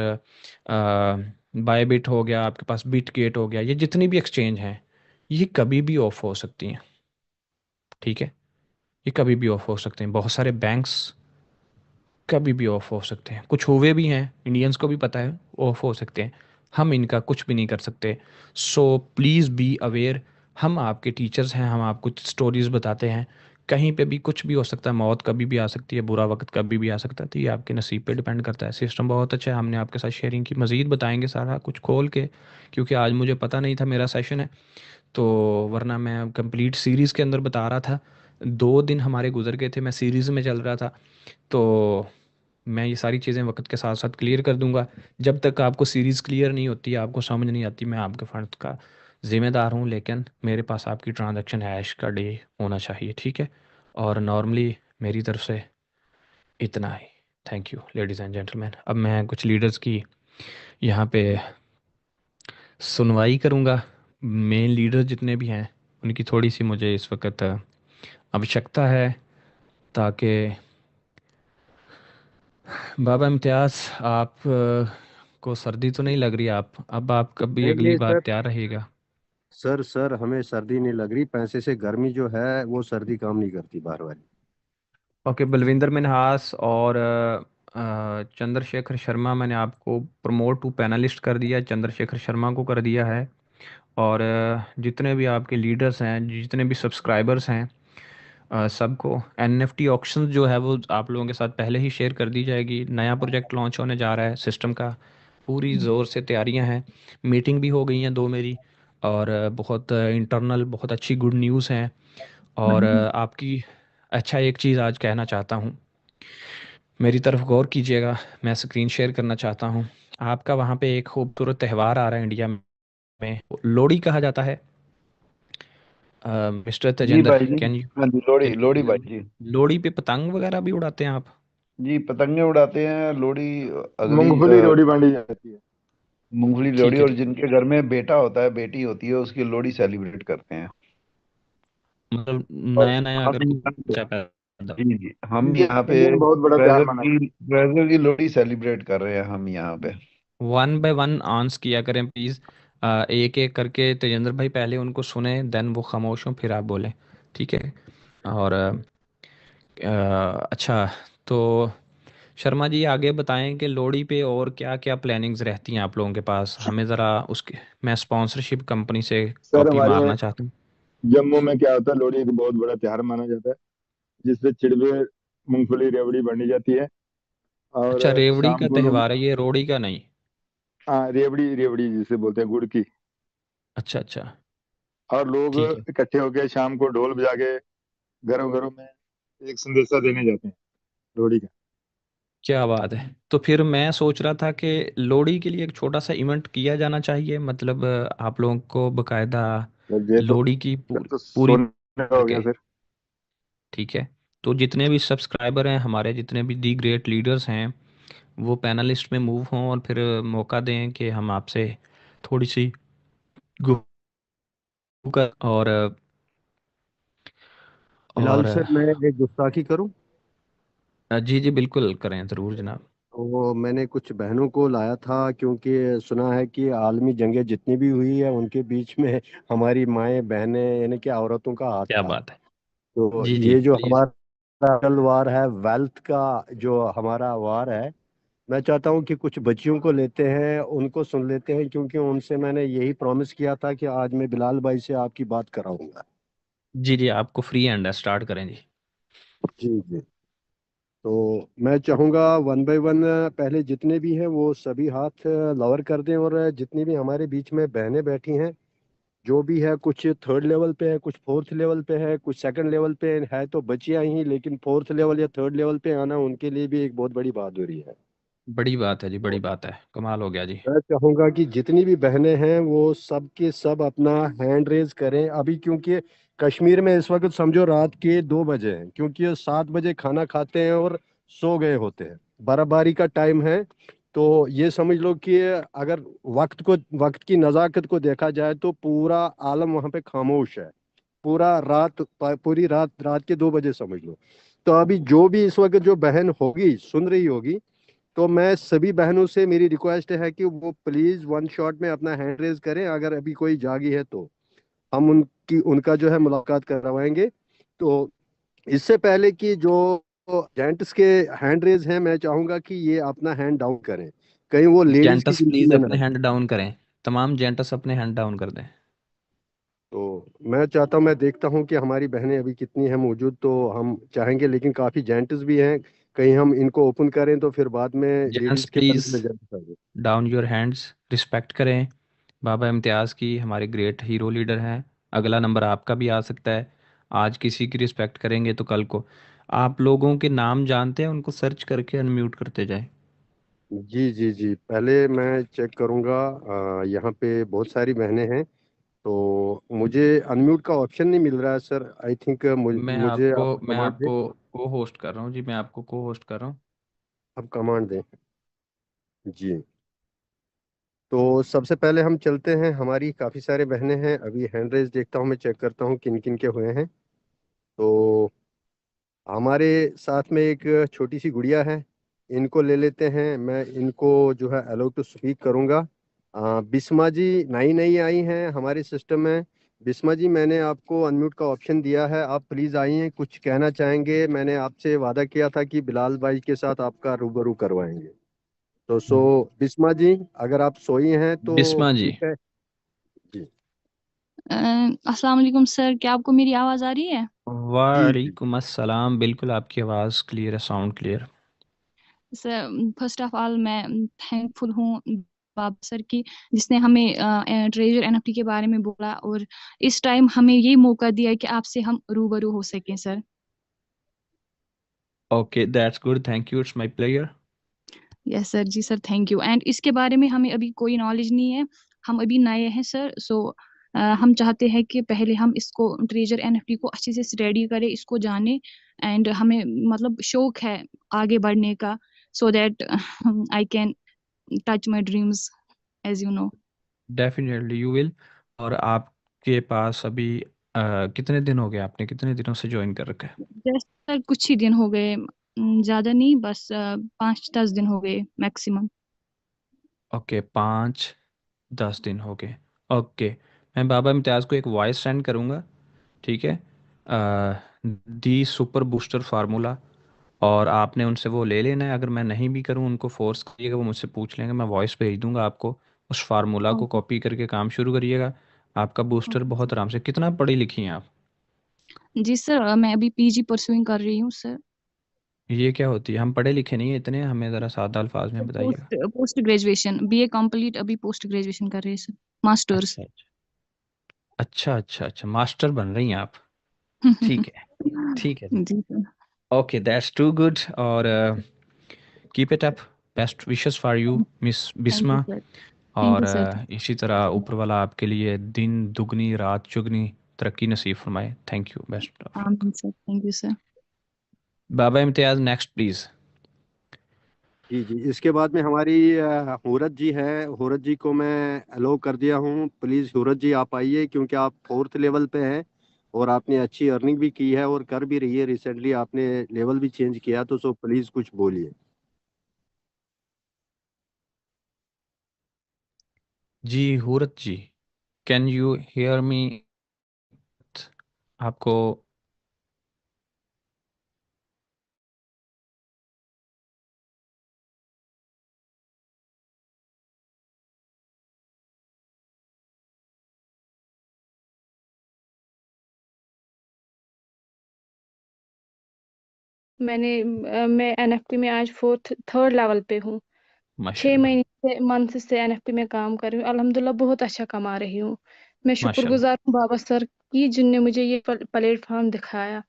बायबिट हो गया आपके पास, बिट गेट हो गया, ये जितनी भी एक्सचेंज हैं ये कभी भी ऑफ हो सकती हैं। ठीक है, ये कभी भी ऑफ हो सकते हैं। बहुत सारे बैंक्स कभी भी ऑफ हो सकते हैं, कुछ हुए भी हैं, इंडियंस को भी पता है ऑफ हो सकते हैं, हम इनका कुछ भी नहीं कर सकते। So please be aware. हम आपके टीचर्स हैं, हम आपको स्टोरीज बताते हैं, कहीं पे भी कुछ भी हो सकता है, मौत कभी भी आ सकती है, बुरा वक्त कभी भी आ सकता है, तो ये आपके नसीब पे डिपेंड करता है। सिस्टम बहुत अच्छा है, हमने आपके साथ शेयरिंग की, मज़ीद बताएंगे सारा कुछ खोल के, क्योंकि आज मुझे पता नहीं था मेरा सेशन है, तो वरना मैं कंप्लीट सीरीज़ के अंदर बता रहा था। 2 दिन हमारे गुजर गए थे, मैं सीरीज़ में चल रहा था, तो मैं ये सारी चीज़ें वक्त के साथ साथ क्लियर कर दूंगा। जब तक आपको सीरीज़ क्लियर नहीं होती, आपको समझ नहीं आती, मैं आपके फ़ंड का ज़िम्मेदार हूँ, लेकिन मेरे पास आपकी ट्रांजैक्शन हैश का डे होना चाहिए, ठीक है। और नॉर्मली मेरी तरफ से इतना ही। Thank you ladies and gentleman. अब मैं कुछ लीडर्स की यहाँ पे सुनवाई करूँगा। मेन लीडर जितने भी हैं उनकी थोड़ी सी मुझे इस वक्त आवश्यकता है, ताकि बाबा इम्तियाज़, आप को सर्दी तो नहीं लग रही? आप अब आप कभी नहीं अगली नहीं बार सर, तैयार रहिएगा। सर हमें सर्दी नहीं लग रही, पैसे से गर्मी जो है वो सर्दी काम नहीं करती बाहर वाली। ओके, बलविंदर मिन्हास और चंद्रशेखर शर्मा, मैंने आपको प्रमोट टू पैनलिस्ट कर दिया, चंद्रशेखर शर्मा को कर दिया है। और जितने भी आपके लीडर्स हैं, जितने भी सब्सक्राइबर्स हैं, सबको एनएफटी ऑक्शन जो है वो आप लोगों के साथ पहले ही शेयर कर दी जाएगी। नया प्रोजेक्ट लॉन्च होने जा रहा है सिस्टम का, पूरी ज़ोर से तैयारियां हैं। मीटिंग भी हो गई हैं 2 मेरी, और बहुत इंटरनल बहुत अच्छी गुड न्यूज़ हैं। और आपकी, अच्छा एक चीज़ आज कहना चाहता हूँ, मेरी तरफ गौर कीजिएगा, मैं स्क्रीन शेयर करना चाहता हूँ। आपका वहाँ पे एक खूबसूरत त्यौहार आ रहा है इंडिया में, लोहड़ी कहा जाता है। मिस्टर जी तेजेंद्र, भाई जी। कैन यू हाँ जी, लोहड़ी लोहड़ी भाई जी। लोहड़ी पे पतंग वगैरह भी उड़ाते हैं आप? जी, पतंगे उड़ाते हैं, लोहड़ी, अगली मूंगफली रोटी बांटी जाती है। मूंगफली लोहड़ी, ठीक है, और ठीक। जिनके घर में बेटा होता है, बेटी होती है, उसकी लोहड़ी सेलिब्रेट करते हैं। मतलब और नया नया अगर हम, कोई बच्चा पैदा, जी जी, हम जी, यहाँ पे इंडिया में बहुत बड़ा त्योहार माना जाता ट्रेजर की लोहड़ी सेलिब्रेट कर रहे हैं हम यहाँ पे। वन बाय वन आंस किया करें प्लीज। एक एक करके तेजेंद्र भाई पहले उनको सुने, देन वो खामोश हों, फिर आप बोलें, ठीक है। और अच्छा, तो शर्मा जी आगे बताएं कि लोहड़ी पे और क्या क्या प्लानिंग्स रहती हैं आप लोगों के पास, हमें ज़रा उसके, मैं स्पॉन्सरशिप कंपनी से है। सर कॉपी हमारे मारना यहाँ चाहता हूँ। जम्मू में क्या होता है, लोहड़ी एक बहुत बड़ा त्योहार माना जाता है, जिसपे चिड़वे मूंगफली रेवड़ी बांटी जाती है। और अच्छा, रेवड़ी शाम का को लोग, त्यौहार है ये, रोड़ी का नहीं? हाँ रेवड़ी रेवड़ी जिसे बोलते हैं, गुड़ की। अच्छा अच्छा। और लोग ठीक है, इकट्ठे होकर शाम को ढोल बजा के घरों घरों में एक संदेशा देने जाते हैं लोहड़ी का। क्या बात है। तो फिर मैं सोच रहा था कि लोहड़ी के लिए एक छोटा सा इवेंट किया जाना चाहिए, मतलब आप लोगों को बकायदा तो ये तो लोहड़ी की फिर तो पूरी सोने का हो के, गया फिर। ठीक है। तो जितने भी सब्सक्राइबर हैं हमारे, जितने भी दी ग्रेट लीडर्स हैं, वो पैनलिस्ट में मूव हों, और फिर मौका दें कि हम आपसे थोड़ी सी और बिलाल और सर, मैं एक गुस्ताखी करूं? जी जी बिल्कुल करें, ज़रूर जनाब। तो मैंने कुछ बहनों को लाया था, क्योंकि सुना है कि आलमी जंगें जितनी भी हुई है उनके बीच में हमारी माएँ बहनें यानी कि औरतों का हाथ क्या था। बात है। तो जी जी ये जो प्लीज़। हमारा कल वार है, वेल्थ का जो हमारा वार है, मैं चाहता हूँ कि कुछ बच्चियों को लेते हैं, उनको सुन लेते हैं, क्योंकि उनसे मैंने यही प्रॉमिस किया था कि आज मैं बिलाल भाई से आपकी बात कराऊंगा। जी जी, आपको फ्री हैंड है, स्टार्ट करें जी। जी जी। तो मैं चाहूँगा वन बाय वन पहले जितने भी हैं वो सभी हाथ लवर कर दें, और जितनी भी हमारे बीच में बहनें बैठी हैं, जो भी है, कुछ थर्ड लेवल पे है, कुछ फोर्थ लेवल पे है, कुछ सेकंड लेवल पे है, तो बचियां ही, लेकिन फोर्थ लेवल या थर्ड लेवल पे आना उनके लिए भी एक बहुत बड़ी बहादुरी है। बड़ी बात है जी, तो बड़ी बात है, कमाल हो गया जी। मैं चाहूंगा कि जितनी भी बहनें हैं वो सब के सब अपना हैंड रेज करें अभी, क्योंकि कश्मीर में इस वक्त समझो रात के 2 बजे हैं, क्योंकि ये 7 बजे खाना खाते हैं और सो गए होते हैं, बर्फबारी का टाइम है। तो ये समझ लो कि अगर वक्त की नज़ाकत को देखा जाए तो पूरा आलम वहां पे खामोश है। पूरी रात, रात के 2 बजे समझ लो। तो अभी जो भी इस वक्त जो बहन होगी सुन रही होगी, तो मैं सभी बहनों से मेरी रिक्वेस्ट है कि वो प्लीज वन शॉट में अपना हैंड रेज करें, अगर अभी कोई जागी है तो हम उनका जो है मुलाकात करवाएंगे। तो इससे पहले कि जो जेंट्स के हैंड रेज हैं, मैं चाहूंगा कि ये अपना हैंड डाउन करें, कहीं वो लेडीज की जेंटस गिनती प्लीज में ना अपने आए। हैंड डाउन करें। तमाम जेंटस अपने हैंड डाउन कर दें। तो मैं चाहता हूँ, मैं देखता हूँ कि हमारी बहनें अभी कितनी हैं मौजूद, तो हम चाहेंगे, लेकिन काफी जेंट्स भी हैं, कहीं हम इनको ओपन करें तो फिर बाद में जेंट्स लेडीज के प्लीज बदले में जेंट्स आ जाए। डाउन योर हैंड्स, रिस्पेक्ट करें बाबा इम्तियाज़ की, हमारे ग्रेट हीरो लीडर हैं। अगला नंबर आपका भी आ सकता है। आज किसी की रिस्पेक्ट करेंगे तो कल को आप लोगों के नाम जानते हैं, उनको सर्च करके अनम्यूट करते जाएं। जी जी जी, पहले मैं चेक करूंगा। यहाँ पे बहुत सारी बहनें हैं, तो मुझे अनम्यूट का ऑप्शन नहीं मिल रहा है सर, आई थिंक मुझे आप मैं कमांड दें। आपको को होस्ट कर रहा हूँ जी, मैं आपको को होस्ट कर रहा हूँ। आप कमांड दें। जी। तो सबसे पहले हम चलते हैं, हमारी काफ़ी सारे बहनें हैं अभी, हैंड रेज देखता हूँ, मैं चेक करता हूँ किन किन के हुए हैं। तो हमारे साथ में एक छोटी सी गुड़िया है, इनको ले लेते हैं, मैं इनको जो है अलाउ टू स्पीक करूंगा। बिस्मा जी नई नई आई हैं हमारे सिस्टम में। बिस्मा जी, मैंने आपको अनम्यूट का ऑप्शन दिया है, आप प्लीज़ आइए, कुछ कहना चाहेंगे? मैंने आपसे वादा किया था कि बिलाल भाई के साथ आपका रूबरू करवाएंगे। तो बिस्मा जी, अगर आप सोई हैं तो बिस्मा जी। ठीक है। जी अस्सलाम वालेकुम सर, क्या आपको मेरी आवाज़ आ रही है? जी जी। वालेकुम अस्सलाम, बिल्कुल आपकी आवाज़ क्लियर है, sound clear. Sir first of all मैं थैंकफुल हूँ बाबा सर की, जिसने हमें ट्रेजर एनएफटी के बारे में बोला और इस टाइम हमें ये मौका दिया है कि आपसे हम रूबरू हो सकें सर। Okay, that's good, thank you, it's my player. Yes sir, जी सर, थैंक यू। एंड इसके बारे में हमें अभी कोई नॉलेज नहीं है, हम अभी नए हैं सर। हम चाहते हैं कि पहले हम इसको ट्रेजर एनएफटी को अच्छे से स्टडी करें, इसको जाने। एंड हमें मतलब शौक है आगे बढ़ने का, so that I can touch my dreams, as you know. Definitely you will. और आपके पास अभी कितने दिन हो गए, आपने कितने दिनों से ज्वाइन कर रखा है? जस्ट सर कुछ ही दिन हो गए, ज्यादा नहीं, बस 5-10 दिन हो गए मैक्सिमम। ओके, 5-10 दिन हो गए। ओके, मैं बाबा इम्तियाज़ को एक वॉइस सेंड करूँगा, ठीक है? दी सुपर बूस्टर फार्मूला, और आपने उनसे वो ले लेना है। अगर मैं नहीं भी करूँ, उनको फोर्स करिएगा, वो मुझसे पूछ लेंगे, मैं वॉइस भेज दूंगा आपको। उस फार्मूला को ओके। कॉपी करके काम शुरू करिएगा। आपका बूस्टर ओके बहुत सर। आराम से। कितना पढ़ी लिखी हैं आप? जी सर, मैं अभी पीजी परसुइंग कर रही हूँ सर। ये क्या होती है? हम पढ़े लिखे नहीं है इतने, हमें ज़रा सादा अल्फाज में बताइएगा। Post post graduation BA complete, अभी पोस्ट ग्रेजुएशन कर रही है सर, मास्टर्स। अच्छा अच्छा, अच्छा अच्छा अच्छा, मास्टर बन रही हैं आप? ठीक है, ठीक है जी। जी sir. Okay, that's too good. और keep it up, best wishes for you miss thank you Bisma. Sir. Thank और यू सर। इसी तरह ऊपर वाला आपके लिए दिन दुगनी रात चुगनी तरक्की नसीब फरमाए। Thank you, best of luck. आमीन sir, thank you sir. Baba Imtiaz, next please. जी जी, इसके बाद में हमारी हूरत जी है, हूरत जी को मैं अलो कर दिया हूँ, प्लीज़ हूरत जी आप आइए, क्योंकि आप फोर्थ लेवल पे हैं और आपने अच्छी अर्निंग भी की है और कर भी रही है, रिसेंटली आपने लेवल भी चेंज किया, तो प्लीज़ कुछ बोलिए। जी हूरत जी, कैन यू हेयर मी? आपको मैं एनएफटी में आज थर्ड लेवल पे हूँ। 6 माशाल्लाह। महीने से मंथ से एनएफटी में काम कर रही हूँ। अल्हम्दुलिल्लाह बहुत अच्छा कमा रही हूँ। मैं माशाल्लाह। शुक्रगुजार हूँ बाबा सर की, जिनने मुझे ये प्लेटफॉर्म दिखाया।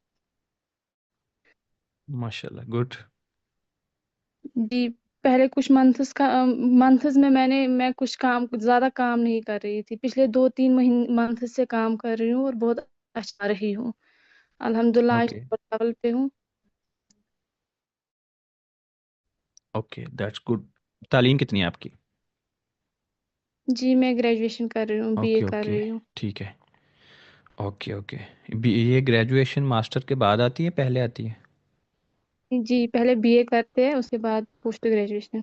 माशाल्लाह, गुड। जी, पहले कुछ मंथ्स में मैं कुछ काम ज्यादा काम नहीं कर रही थी। पिछले 2-3 महीने मंथ से काम कर रही हूँ और बहुत अच्छा रही हूँ। अल्हम्दुलिल्लाह आज ओके। लेवल पे हूँ। Okay, that's good. तालीम कितनी है आपकी? जी, मैं ग्रेजुएशन कर रही हूँ, बीए ओके कर ओके, रही हूँ। ठीक है। Okay okay. ये ग्रेजुएशन मास्टर के बाद आती है, पहले आती है? जी, पहले बीए करते हैं, उसके बाद पोस्ट ग्रेजुएशन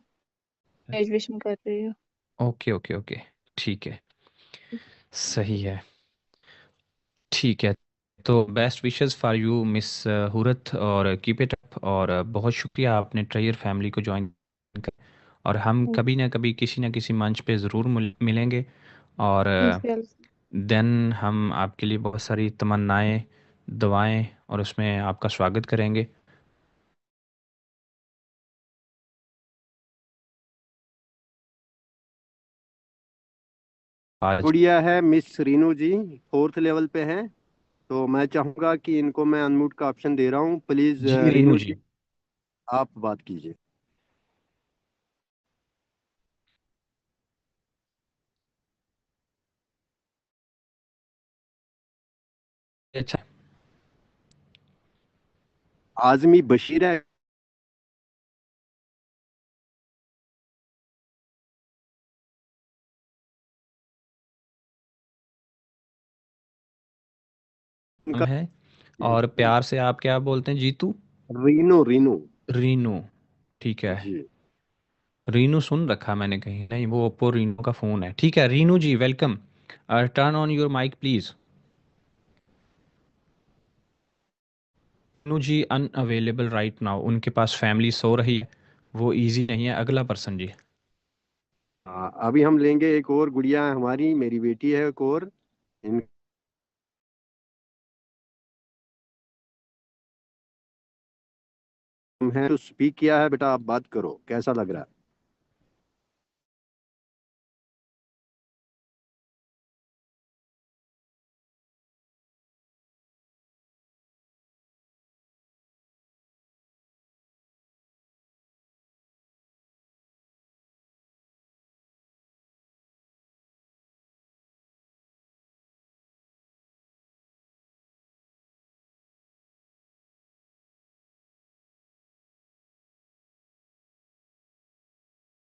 ग्रेजुएशन कर रही हूँ। ओके ओके ओके, ठीक है, सही है। ठीक है, तो best wishes for you miss Hurat, और कीप इट अप। और बहुत शुक्रिया आपने ट्रेयर फैमिली को ज्वाइन कर। और हम कभी ना कभी किसी ना किसी मंच पे ज़रूर मिलेंगे। और इंशाल्लाह। देन हम आपके लिए बहुत सारी तमन्नाएं, दुआएं, और उसमें आपका स्वागत करेंगे। आज गुड़िया है मिस रीनू जी, फोर्थ लेवल पे हैं। तो मैं चाहूंगा कि इनको मैं अनम्यूट का ऑप्शन दे रहा हूँ, प्लीज जी रीनू रीनू जी। जी आप बात कीजिए। अच्छा। आजमी बशीर है नाम उनका। है, और प्यार से आप क्या बोलते हैं? जीतू? रीनू रीनू। रीनू, ठीक है। जी। रीनू सुन रखा मैंने कहीं, नहीं वो ओप्पो रीनू का फ़ोन है। ठीक है Renu ji, welcome. Turn on your mic please. Renu ji unavailable right now, उनके पास फैमिली सो रही है, वो इजी नहीं है। अगला पर्सन जी। हाँ, अभी हम लेंगे एक और गुड़िया है हमारी, मेरी बेटी है एक और। इन है तो स्पीक किया है, बेटा आप बात करो, कैसा लग रहा है?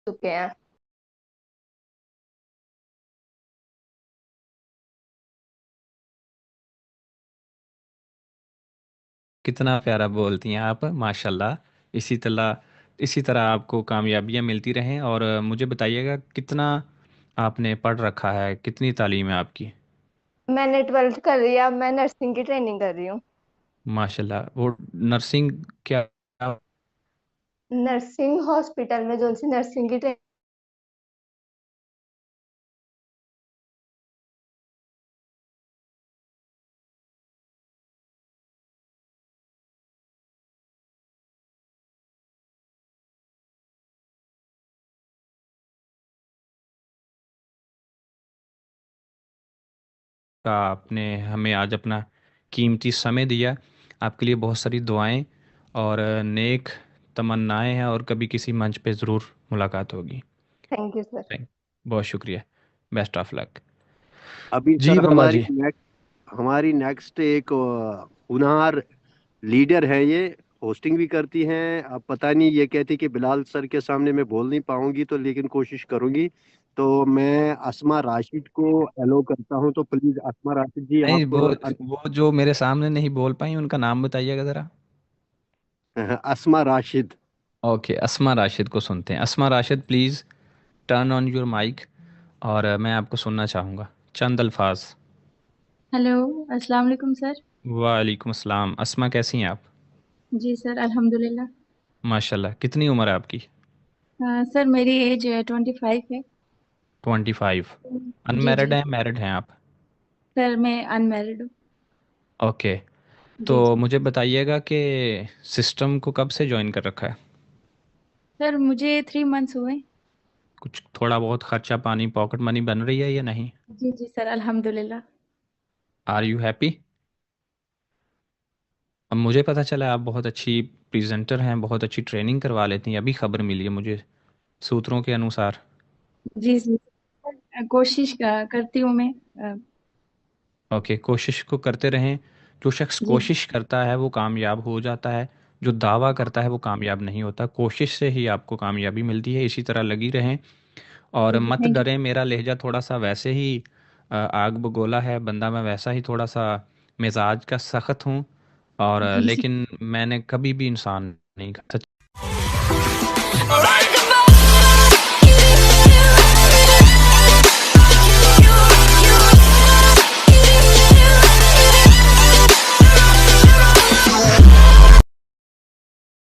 चुके हैं। कितना प्यारा बोलती हैं आप, माशाल्लाह। इसी तरह आपको कामयाबियाँ मिलती रहें। और मुझे बताइएगा कितना आपने पढ़ रखा है, कितनी तालीम है आपकी? मैंने 12th कर लिया, मैं नर्सिंग की ट्रेनिंग कर रही हूँ। माशाल्लाह। वो नर्सिंग क्या? नर्सिंग हॉस्पिटल में जो सी नर्सिंग की ट्रेनिंग। का आपने हमें आज अपना कीमती समय दिया। आपके लिए बहुत सारी दुआएं और नेक तमन्नाएं हैं, और कभी किसी मंच पे ज़रूर मुलाकात होगी। Thank you sir. थैंक बहुत शुक्रिया। Best of luck. अभी जी सर बाबा जी। हमारी नेक्स्ट एक हुनर लीडर है ये, होस्टिंग भी करती हैं। अब पता नहीं, ये कहती कि बिलाल सर के सामने मैं बोल नहीं पाऊंगी, तो लेकिन कोशिश करूंगी। तो मैं अस्मा राशिद को एलो करता हूं, तो प्लीज अस्मा राशिद जी नहीं, आप वो जो मेरे सामने नहीं बोल पाई, उनका नाम बताइएगा ज़रा। अस्मा राशिद। ओके, अस्मा राशिद को सुनते हैं। Asma Rashid, please turn on your mic, और मैं आपको सुनना चाहूँगा चंद अल्फाज। हेलो, अस्सलाम वालेकुम सर। वालेकुम अस्सलाम। अस्मा, कैसी हैं आप? जी सर, अल्हम्दुलिल्लाह। माशाल्लाह। कितनी उम्र है आपकी? सर मेरी एज 25 है। 25। जी अनमैरिड जी। हैं, मैरिड हैं आप? सर मैं अनमैरिड हूँ। ओके। तो जी जी। मुझे बताइएगा कि सिस्टम को कब से ज्वाइन कर रखा है? सर मुझे 3 मंथ्स हुए। कुछ थोड़ा बहुत खर्चा पानी पॉकेट मनी बन रही है या नहीं? जी जी सर, अल्हम्दुलिल्लाह। Are you happy? अब मुझे पता चला आप बहुत अच्छी प्रेजेंटर हैं, बहुत अच्छी ट्रेनिंग करवा लेती हैं, अभी खबर मिली है मुझे सूत्रों के अनुसार। जी जी कोशिश करती हूँ मैं। ओके, कोशिश को करते रहें। जो शख्स जी कोशिश करता है वो कामयाब हो जाता है, जो दावा करता है वो कामयाब नहीं होता। कोशिश से ही आपको कामयाबी मिलती है, इसी तरह लगी रहें और जी जी, मत थैंक यू। डरें। मेरा लहजा थोड़ा सा वैसे ही आग बगोला है, बंदा मैं वैसा ही थोड़ा सा मिजाज का सख्त हूँ और जी जी लेकिन मैंने कभी भी इंसान नहीं, सच